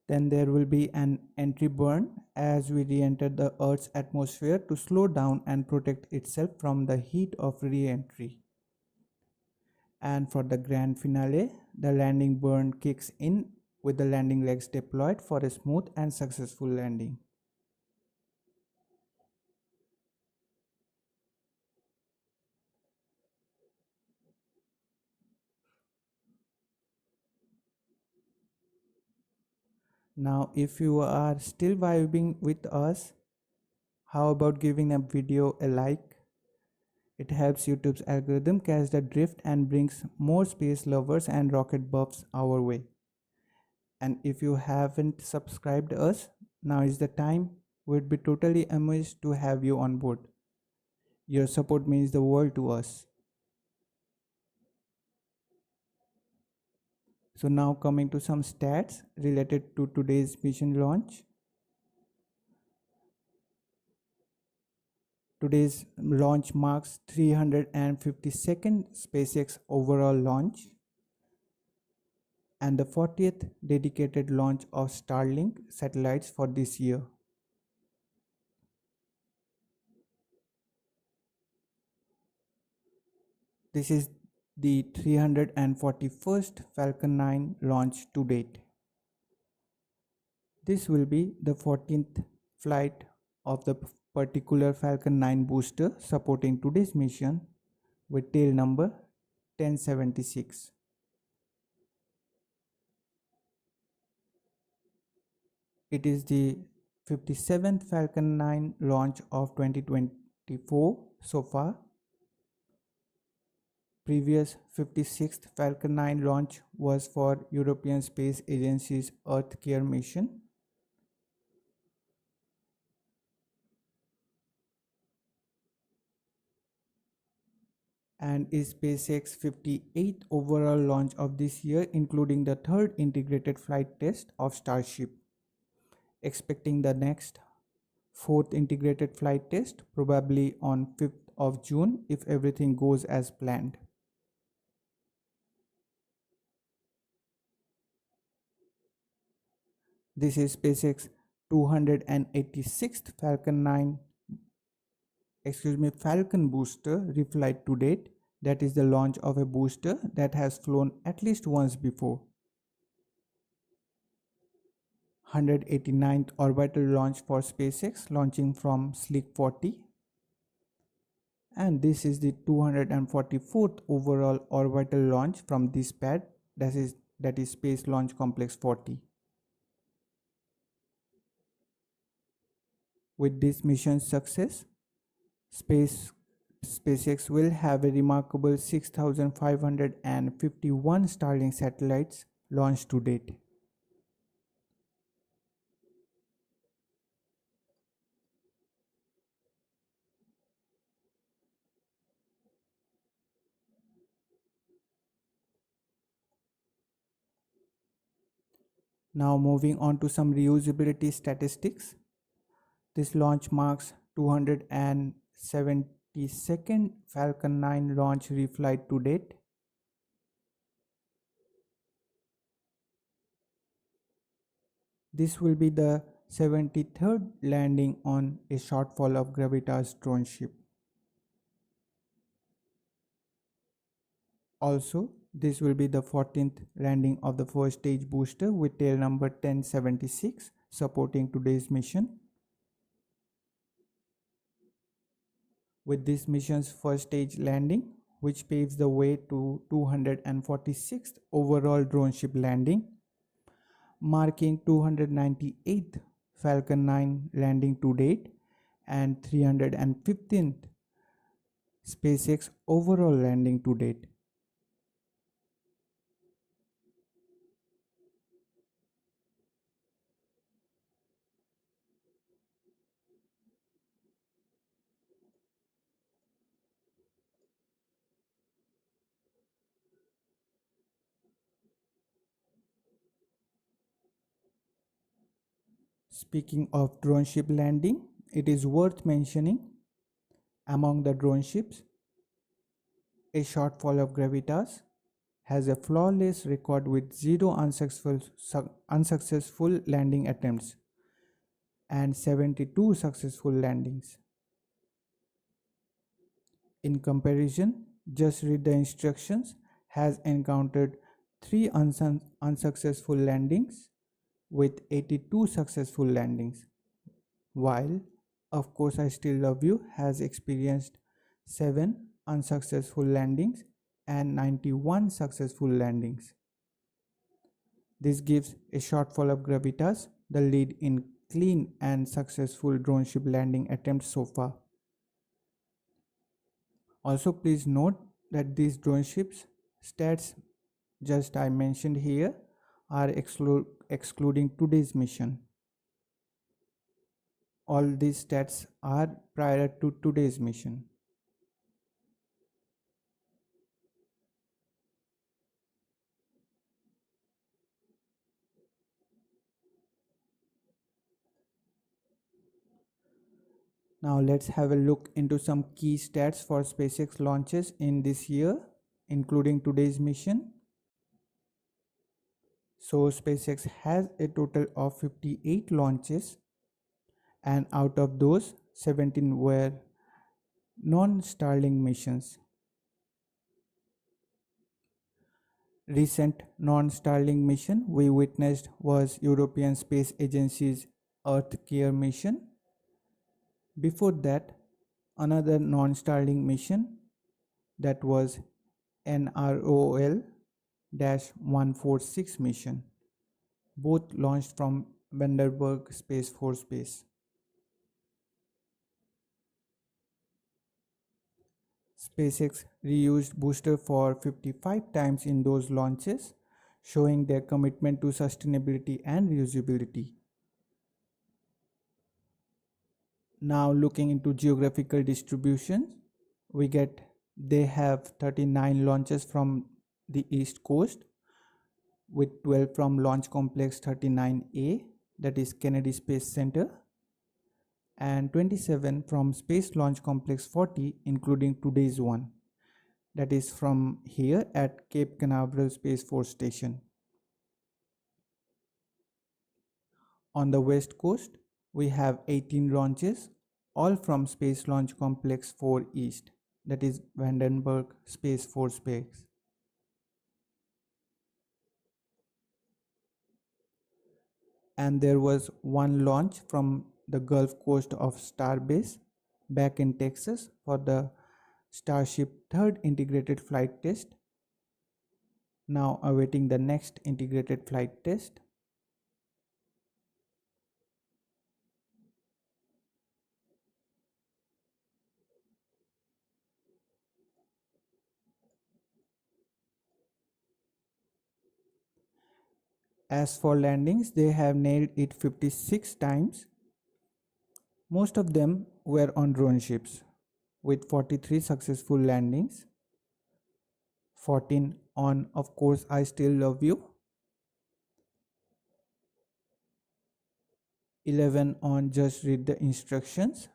Then there will be an entry burn as we re-enter the Earth's atmosphere to slow down and protect itself from the heat of re-entry. And for the grand finale, the landing burn kicks in with the landing legs deployed for a smooth and successful landing. Now, if you are still vibing with us, how about giving a video a like? It helps YouTube's algorithm catch the drift and brings more space lovers and rocket buffs our way. And if you haven't subscribed us, now is the time. We'd be totally amazed to have you on board. Your support means the world to us. So now coming to some stats related to today's mission launch. Today's launch marks 352nd SpaceX overall launch and the 40th dedicated launch of Starlink satellites for this year. This is the 341st Falcon 9 launch to date. This will be the 14th flight of the particular Falcon 9 booster supporting today's mission with tail number 1076. It is the 57th Falcon 9 launch of 2024 so far. Previous 56th Falcon 9 launch was for European Space Agency's Earth Care mission. And is SpaceX 58th overall launch of this year, including the third integrated flight test of Starship. Expecting the next fourth integrated flight test probably on 5th of June if everything goes as planned. This is SpaceX 286th Falcon booster reflight to date. That is the launch of a booster that has flown at least once before. 189th orbital launch for SpaceX launching from Slick 40. And this is the 244th overall orbital launch from this pad, that is Space Launch Complex 40. With this mission's success, SpaceX will have a remarkable 6,551 Starlink satellites launched to date. Now moving on to some reusability statistics. This launch marks 272nd Falcon 9 launch reflight to date. This will be the 73rd landing on A Shortfall of Gravitas drone ship. Also, this will be the 14th landing of the first stage booster with tail number 1076 supporting today's mission. With this mission's first stage landing, which paves the way to 246th overall droneship landing, marking 298th Falcon 9 landing to date and 315th SpaceX overall landing to date. Speaking of drone ship landing, it is worth mentioning among the drone ships, A Shortfall of Gravitas has a flawless record with zero unsuccessful landing attempts and 72 successful landings. In comparison, Just Read the Instructions has encountered 3 unsuccessful landings with 82 successful landings, while Of Course I Still Love You has experienced 7 unsuccessful landings and 91 successful landings. This gives A Shortfall of Gravitas the lead in clean and successful drone ship landing attempts so far. Also, please note that these drone ships stats just I mentioned here are excluding today's mission. All these stats are prior to today's mission. Now let's have a look into some key stats for SpaceX launches in this year, including today's mission. So SpaceX has a total of 58 launches, and out of those 17 were non-Starlink missions. Recent non-Starlink mission we witnessed was European Space Agency's Earth Care mission. Before that, another non-Starlink mission, that was NROL-146 mission, both launched from Vandenberg Space Force Base. SpaceX reused booster for 55 times in those launches, showing their commitment to sustainability and reusability. Now looking into geographical distribution, they have 39 launches from the East Coast, with 12 from Launch Complex 39A, that is Kennedy Space Center, and 27 from Space Launch Complex 40, including today's one, that is from here at Cape Canaveral Space Force Station. On the West Coast, we have 18 launches, all from Space Launch Complex 4 East, that is Vandenberg Space Force Base. And there was one launch from the Gulf Coast of Starbase back in Texas for the Starship third integrated flight test, now awaiting the next integrated flight test. As for landings, they have nailed it 56 times. Most of them were on drone ships, with 43 successful landings, 14 on Of Course I Still Love You, 11 on Just Read the Instructions,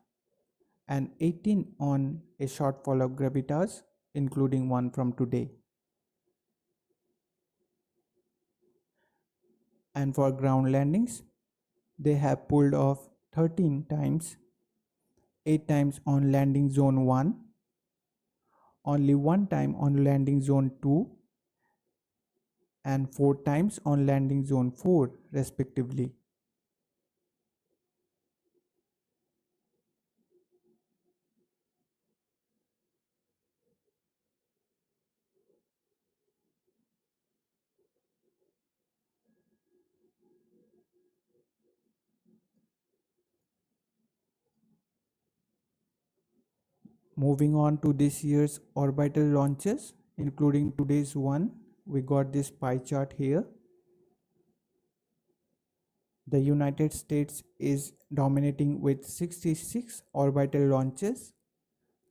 and 18 on A Shortfall of Gravitas, including one from today. And for ground landings, they have pulled off 13 times, 8 times on landing zone 1, only 1 time on landing zone 2, and 4 times on landing zone 4 respectively. Moving on to this year's orbital launches, including today's one, we got this pie chart here. The United States is dominating with 66 orbital launches,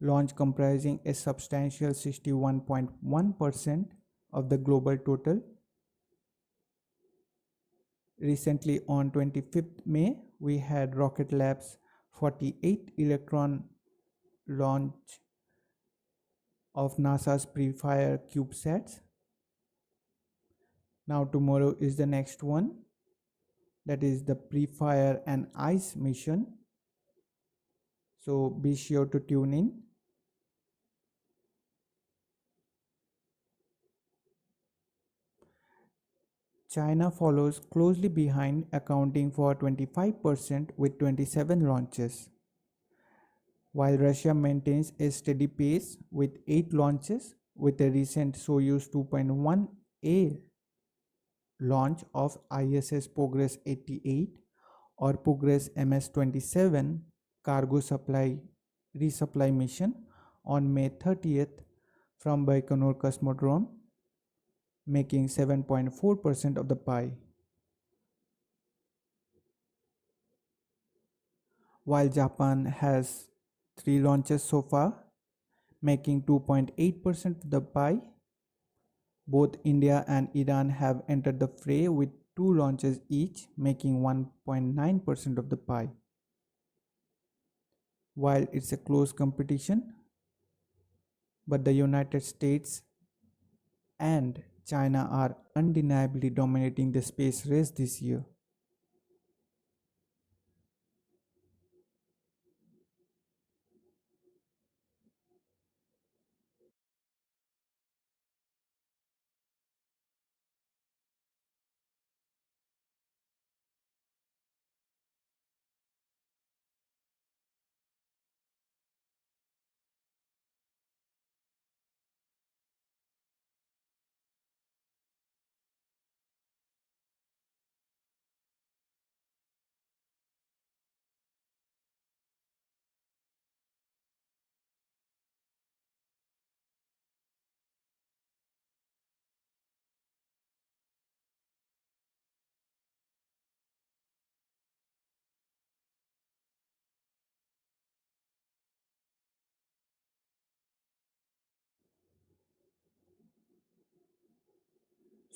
launch comprising a substantial 61.1% of the global total. Recently on 25th May, we had Rocket Lab's 48 Electron launch of NASA's pre-fire CubeSats. Now tomorrow is the next one, that is the pre-fire and ice mission. So be sure to tune in. China follows closely behind, accounting for 25% with 27 launches, while Russia maintains a steady pace with 8 launches, with a recent Soyuz 2.1A launch of ISS Progress 88 or Progress MS-27 cargo resupply mission on May 30th from Baikonur Cosmodrome, making 7.4% of the pie. While Japan has 3 launches so far, making 2.8% of the pie, both India and Iran have entered the fray with 2 launches each, making 1.9% of the pie. While it's a close competition, but the United States and China are undeniably dominating the space race this year.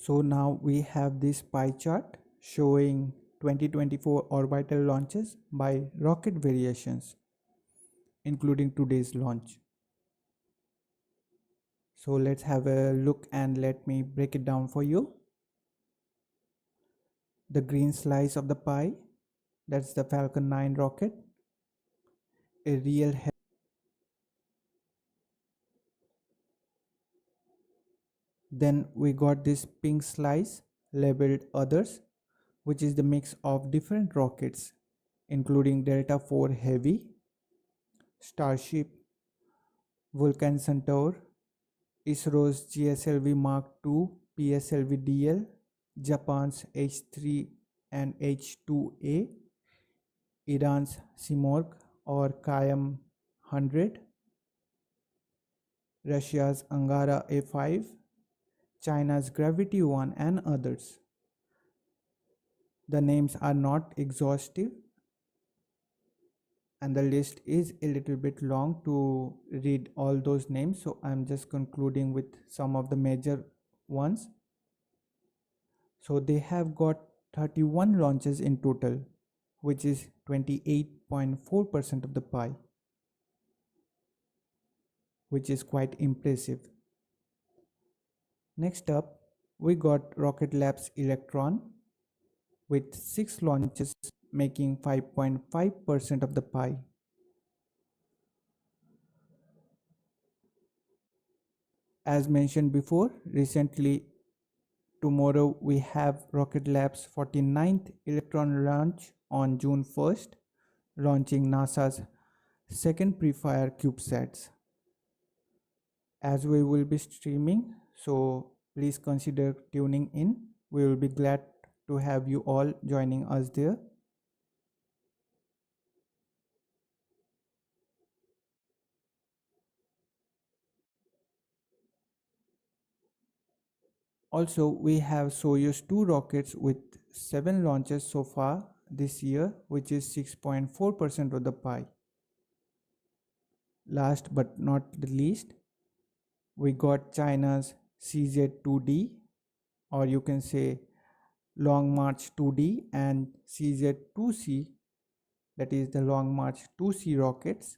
So now we have this pie chart showing 2024 orbital launches by rocket variations, including today's launch. So let's have a look and let me break it down for you. The green slice of the pie, that's the Falcon 9 rocket, a real Then we got this pink slice labeled others, which is the mix of different rockets including Delta IV Heavy, Starship, Vulcan Centaur, ISRO's GSLV Mark II PSLV-DL, Japan's H3 and H2A, Iran's Simorgh or Kayam 100, Russia's Angara A5, China's Gravity 1 and others. The names are not exhaustive and the list is a little bit long to read all those names, so I'm just concluding with some of the major ones. So they have got 31 launches in total, which is 28.4% of the pie, which is quite impressive. Next up, we got Rocket Lab's Electron with 6 launches, making 5.5% of the pie. As mentioned before, recently tomorrow we have Rocket Lab's 49th Electron launch on June 1st, launching NASA's second pre-fire CubeSats. As we will be streaming, so please consider tuning in. We will be glad to have you all joining us there. Also, we have Soyuz 2 rockets with 7 launches so far this year, which is 6.4% of the pie. Last but not the least, we got China's CZ2D, or you can say Long March 2D, and CZ2C, that is the Long March 2C rockets.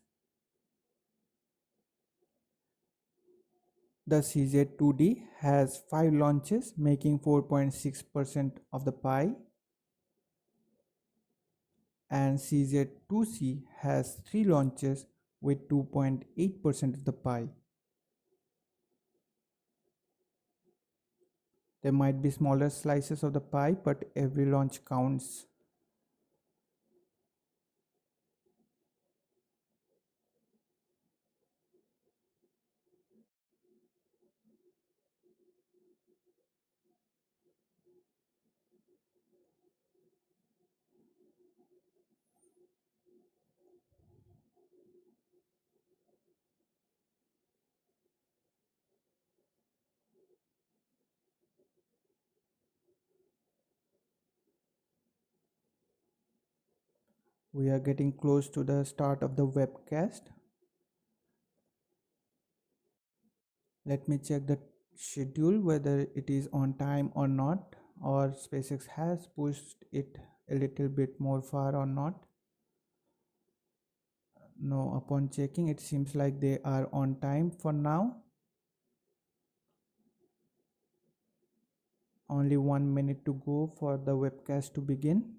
The CZ2D has 5 launches, making 4.6% of the pie, and CZ2C has 3 launches with 2.8% of the pie. There might be smaller slices of the pie, but every launch counts. We are getting close to the start of the webcast. Let me check the schedule whether it is on time or not, or SpaceX has pushed it a little bit more far or not. No, upon checking it seems like they are on time for now. Only 1 minute to go for the webcast to begin.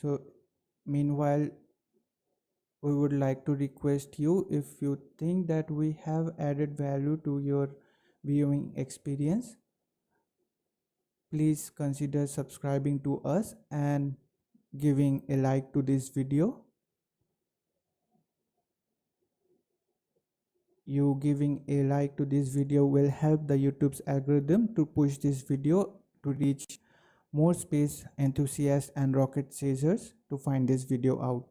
So meanwhile, we would like to request you, if you think that we have added value to your viewing experience, please consider subscribing to us and giving a like to this video. You giving a like to this video will help the YouTube's algorithm to push this video to reach more space enthusiasts and rocket chasers to find this video out.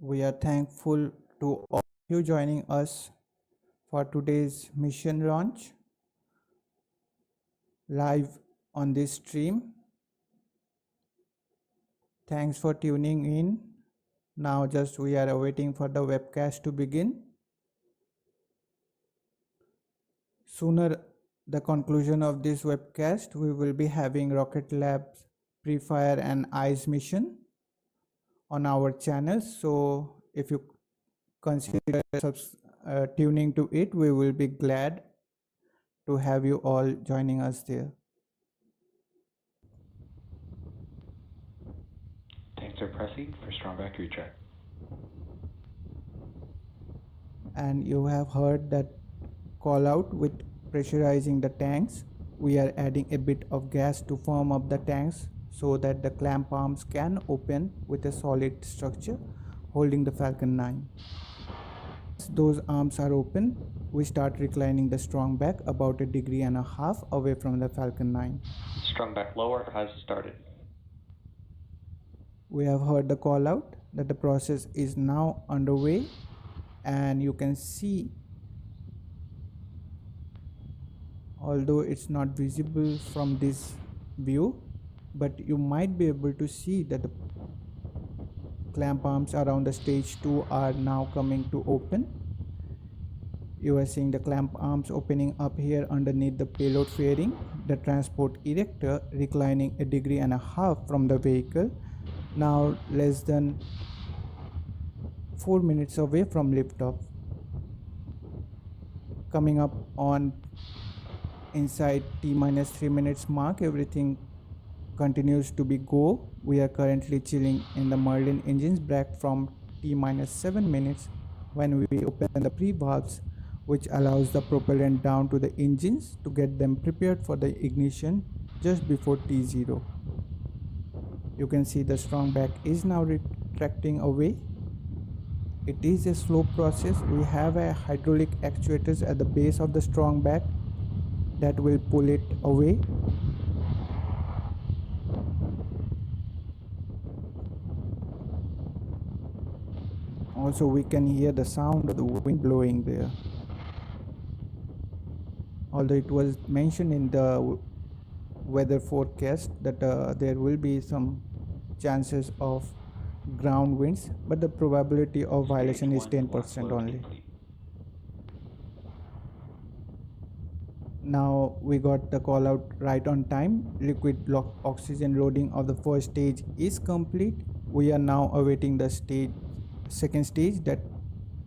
We are thankful to all of you joining us for today's mission launch live on this stream. Thanks for tuning in. Now just we are awaiting for the webcast to begin. Sooner the conclusion of this webcast, we will be having Rocket Lab's pre-fire and ICE mission on our channel. So if you consider tuning to it, we will be glad to have you all joining us there. Tanks are pressing for strong back recheck. And you have heard that call out with pressurizing the tanks. We are adding a bit of gas to firm up the tanks so that the clamp arms can open with a solid structure holding the Falcon 9. As those arms are open, we start reclining the strong back about 1.5 degrees away from the Falcon 9. Strong back lower has started. We have heard the call out that the process is now underway, and you can see, although it's not visible from this view, but you might be able to see that the clamp arms around the stage 2 are now coming to open. You are seeing the clamp arms opening up here underneath the payload fairing, the transport erector reclining 1.5 degrees from the vehicle, now less than 4 minutes away from liftoff. Coming up on inside T-3 minutes mark, everything continues to be go. We are currently chilling in the Merlin engines back from T-7 minutes when we open the pre-valves, which allows the propellant down to the engines to get them prepared for the ignition just before T0. You can see the strong back is now retracting away. It is a slow process. We have a hydraulic actuators at the base of the strong back that will pull it away. Also, we can hear the sound of the wind blowing there. Although it was mentioned in the weather forecast that there will be some chances of ground winds, but the probability of violation is 10% only. Now we got the call out right on time. Liquid oxygen loading of the first stage is complete. We are now awaiting the second stage that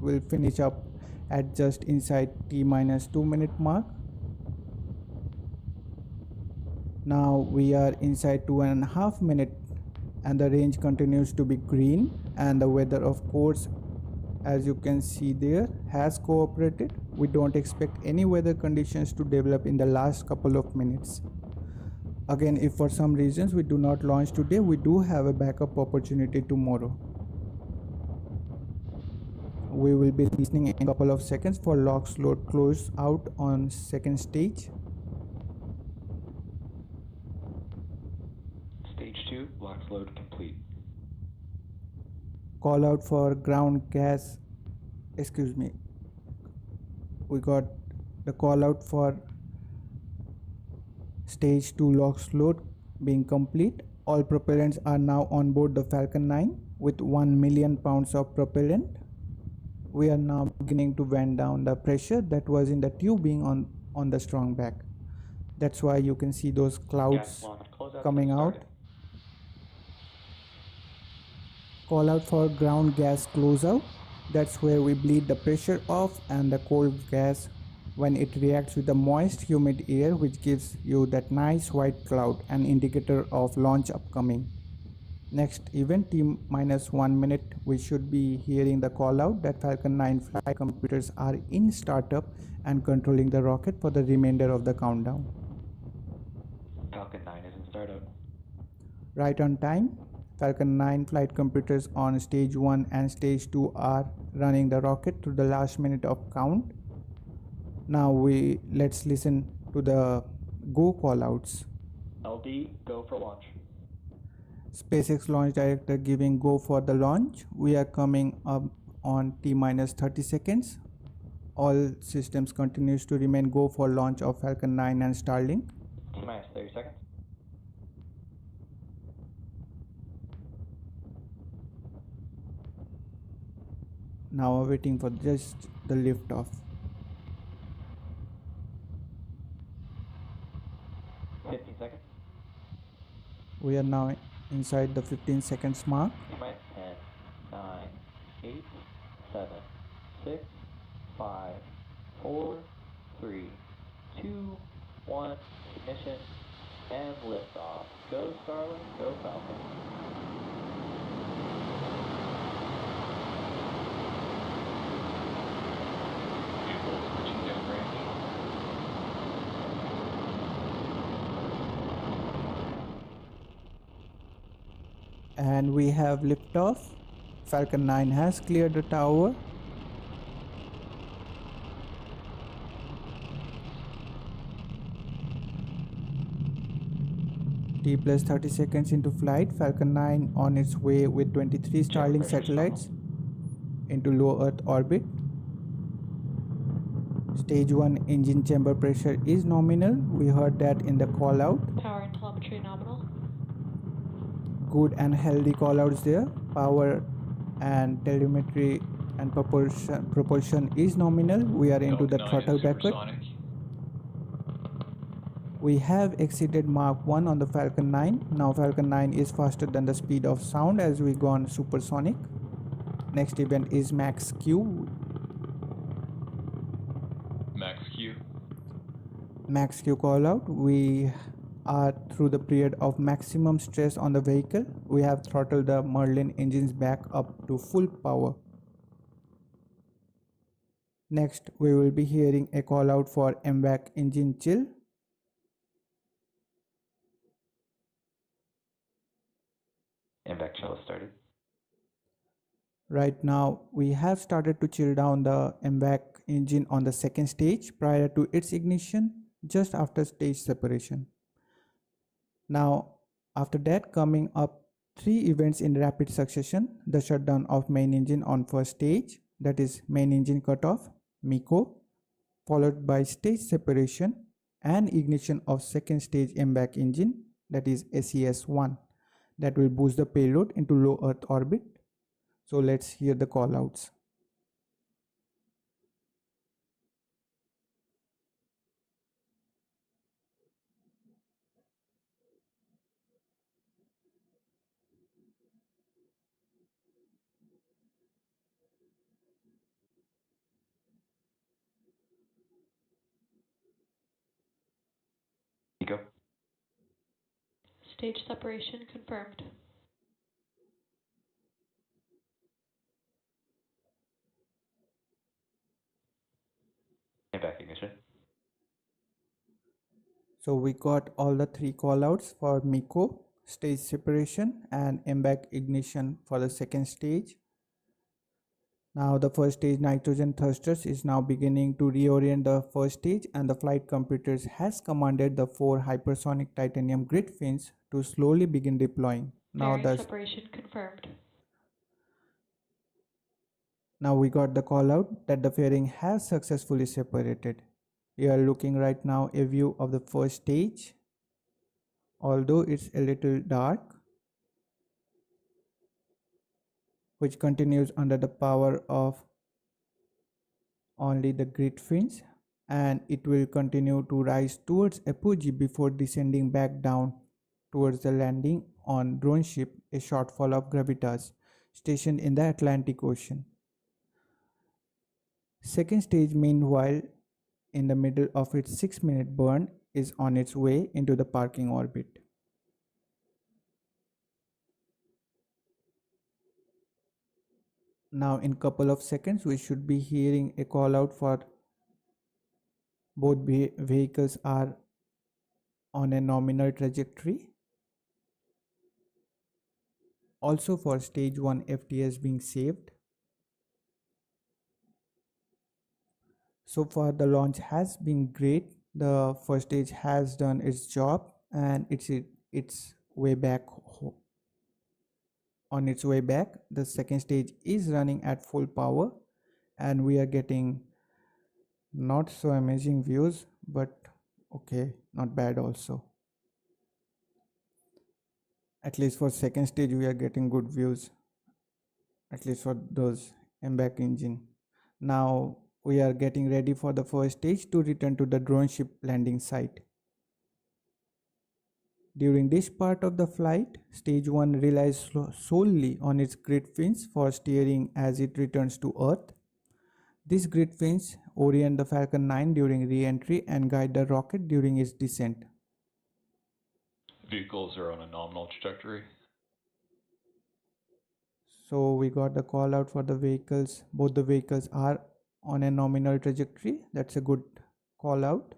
will finish up at just inside T-2 minute mark. Now we are inside 2.5 minutes and the range continues to be green, and the weather, of course, as you can see there, has cooperated. We don't expect any weather conditions to develop in the last couple of minutes. Again, if for some reasons we do not launch today, we do have a backup opportunity tomorrow. We will be listening in a couple of seconds for LOX load close out on second stage. Stage 2, LOX load complete. Call out for ground gas, we got the call out for stage 2 LOX load being complete. All propellants are now on board the Falcon 9 with 1 million pounds of propellant. We are now beginning to vent down the pressure that was in the tubing on the strong back. That's why you can see those clouds coming out. Call out for ground gas closeout. That's where we bleed the pressure off and the cold gas when it reacts with the moist humid air, which gives you that nice white cloud, an indicator of launch upcoming. Next event, T-1 minute, we should be hearing the call out that Falcon 9 flight computers are in startup and controlling the rocket for the remainder of the countdown. Falcon 9 is in startup. Right on time. Falcon 9 flight computers on stage 1 and stage 2 are running the rocket to the last minute of count. Now let's listen to the go callouts. LD, go for launch. SpaceX launch director giving go for the launch. We are coming up on T-30 seconds. All systems continues to remain go for launch of Falcon 9 and Starlink. T-30 seconds. Now we're waiting for just the liftoff. 15 seconds. We are now inside the 15 seconds mark. 10, 9, 8, 7, 6, 5, 4, 3, 2, 1, ignition, and liftoff. Go Starlink, go Falcon. And we have liftoff. Falcon 9 has cleared the tower. T+30 seconds into flight, Falcon 9 on its way with 23 Starlink satellites into low Earth orbit. Stage 1 engine chamber pressure is nominal. We heard that in the call out. Power and telemetry nominal. Good and healthy call outs there. Power and telemetry and propulsion is nominal. We are into the Falcon 9 throttle is bracket. supersonic. We have exceeded Mach 1 on the Falcon 9. Now Falcon 9 is faster than the speed of sound as we go on supersonic. Next event is Max Q. Max Q. Max Q call out. We are through the period of maximum stress on the vehicle. We have throttled the Merlin engines back up to full power. Next, we will be hearing a call out for MVAC engine chill. MVAC chill started. Right now, we have started to chill down the MVAC engine on the second stage prior to its ignition, just after stage separation. Now, after that, coming up 3 events in rapid succession: the shutdown of main engine on first stage, that is main engine cutoff, MECO, followed by stage separation and ignition of second stage MVAC engine, that is SES1, that will boost the payload into low Earth orbit. So let's hear the call outs. Go. Stage separation confirmed. MVAC ignition. So we got all the 3 callouts for MECO, stage separation and MVAC ignition for the second stage. Now the first stage nitrogen thrusters is now beginning to reorient the first stage, and the flight computers has commanded the 4 hypersonic titanium grid fins to slowly begin deploying. Now separation confirmed. Now we got the call out that the fairing has successfully separated. You are looking right now a view of the first stage. Although it's a little dark, which continues under the power of only the grid fins, and it will continue to rise towards apogee before descending back down towards the landing on drone ship A Shortfall of Gravitas, stationed in the Atlantic Ocean. Second stage, meanwhile, in the middle of its 6-minute burn, is on its way into the parking orbit. Now in couple of seconds we should be hearing a call out for both vehicles are on a nominal trajectory. Also for stage 1 FTS being saved. So far the launch has been great. The first stage has done its job and it's way back on its way back. The second stage is running at full power and we are getting not so amazing views, but okay, not bad also. At least for second stage we are getting good views, at least for those MVAC engine. Now we are getting ready for the first stage to return to the drone ship landing site. During this part of the flight, stage 1 relies solely on its grid fins for steering as it returns to Earth. These grid fins orient the Falcon 9 during re-entry and guide the rocket during its descent. Vehicles are on a nominal trajectory. So we got the call out for the vehicles. Both the vehicles are on a nominal trajectory. That's a good call out.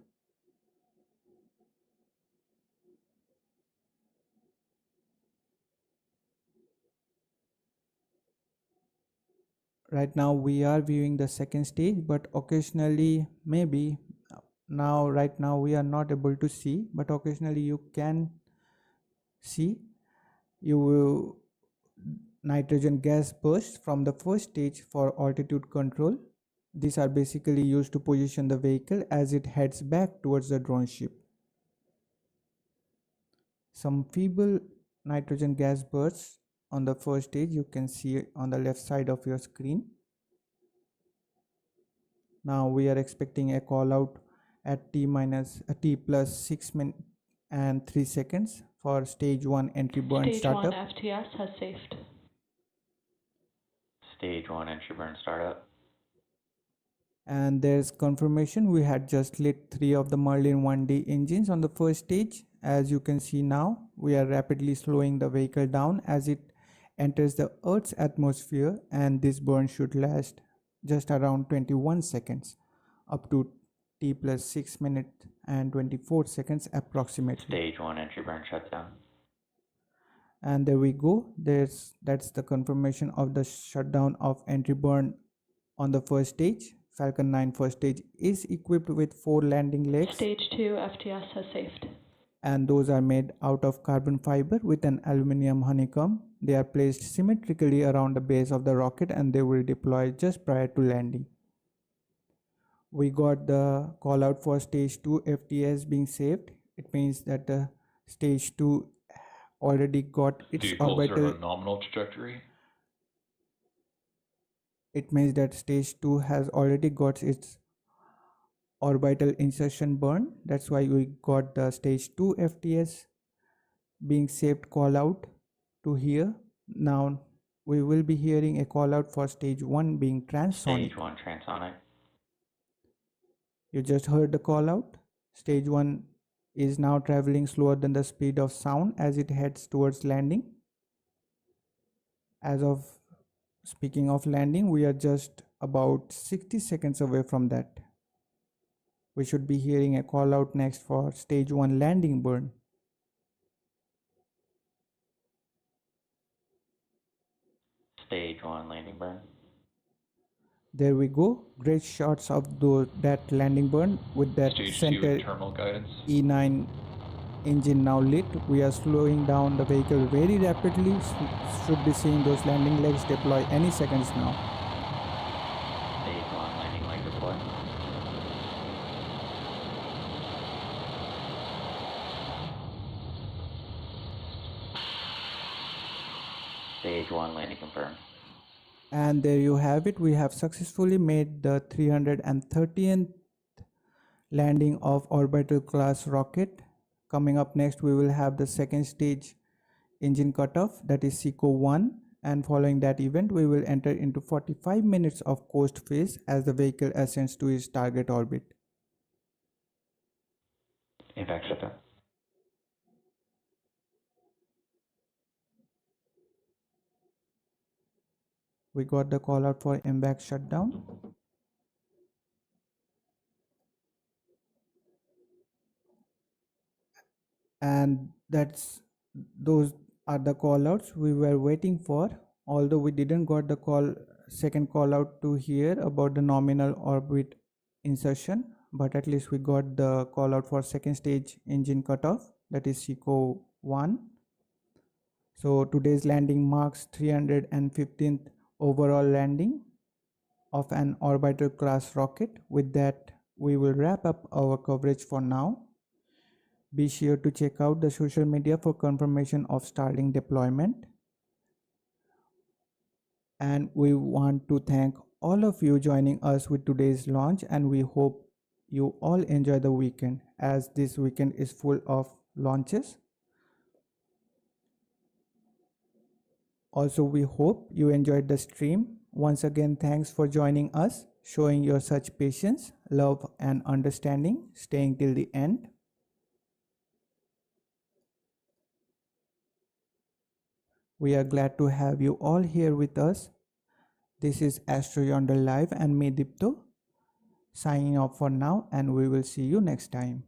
Right now we are viewing the second stage, but occasionally maybe right now we are not able to see, but occasionally you can see nitrogen gas bursts from the first stage for altitude control. These are basically used to position the vehicle as it heads back towards the drone ship. Some feeble nitrogen gas bursts on the first stage you can see on the left side of your screen. Now we are expecting a call out at t plus 6 minutes and 3 seconds for stage 1 entry burn Stage 1 startup. FTS has safed. Stage 1 entry burn startup. And there's confirmation we had just lit 3 of the Merlin 1D engines on the first stage. As you can see now, we are rapidly slowing the vehicle down as it enters the Earth's atmosphere, and this burn should last just around 21 seconds up to t plus 6 minutes and 24 seconds approximately. Stage 1 entry burn shutdown. And there we go. That's the confirmation of the shutdown of entry burn on the first stage. Falcon 9 first stage is equipped with 4 landing legs. Stage 2 FTS has safed. And those are made out of carbon fiber with an aluminum honeycomb. They are placed symmetrically around the base of the rocket and they will deploy just prior to landing. We got the call out for stage 2 FTS being saved. It means that the stage 2 already got its Vehicles orbital. are on a nominal trajectory. It means that stage 2 has already got its orbital insertion burn. That's why we got the stage 2 FTS being saved call out to here. Now we will be hearing a call out for stage 1 being transonic. Stage 1 transonic. You just heard the call out. Stage 1 is now traveling slower than the speed of sound as it heads towards landing. As of speaking of landing, we are just about 60 seconds away from that. We should be hearing a call out next for stage 1 landing burn. Stage 1 landing burn. There we go. Great shots of that landing burn with that Stage 2 center terminal guidance. E9 engine now lit. We are slowing down the vehicle very rapidly. Should be seeing those landing legs deploy any seconds now. Stage 1 landing leg deploy. Stage 1 landing confirmed. And there you have it. We have successfully made the 330th landing of orbital class rocket. Coming up next, we will have the second stage engine cutoff, that is SECO 1, and following that event we will enter into 45 minutes of coast phase as the vehicle ascends to its target orbit. Impact shutdown. We got the call out for MVAC shutdown. And those are the call outs we were waiting for, although we didn't got the second call out to hear about the nominal orbit insertion, but at least we got the call out for second stage engine cutoff, that is SECO 1. So today's landing marks 315th overall landing of an orbital class rocket. With that, we will wrap up our coverage for now. Be sure to check out the social media for confirmation of Starlink deployment. And we want to thank all of you joining us with today's launch, and we hope you all enjoy the weekend, as this weekend is full of launches. Also, we hope you enjoyed the stream. Once again, thanks for joining us, showing your such patience, love and understanding, staying till the end. We are glad to have you all here with us. This is AstroYonder Live and me, Dipta, signing off for now, and we will see you next time.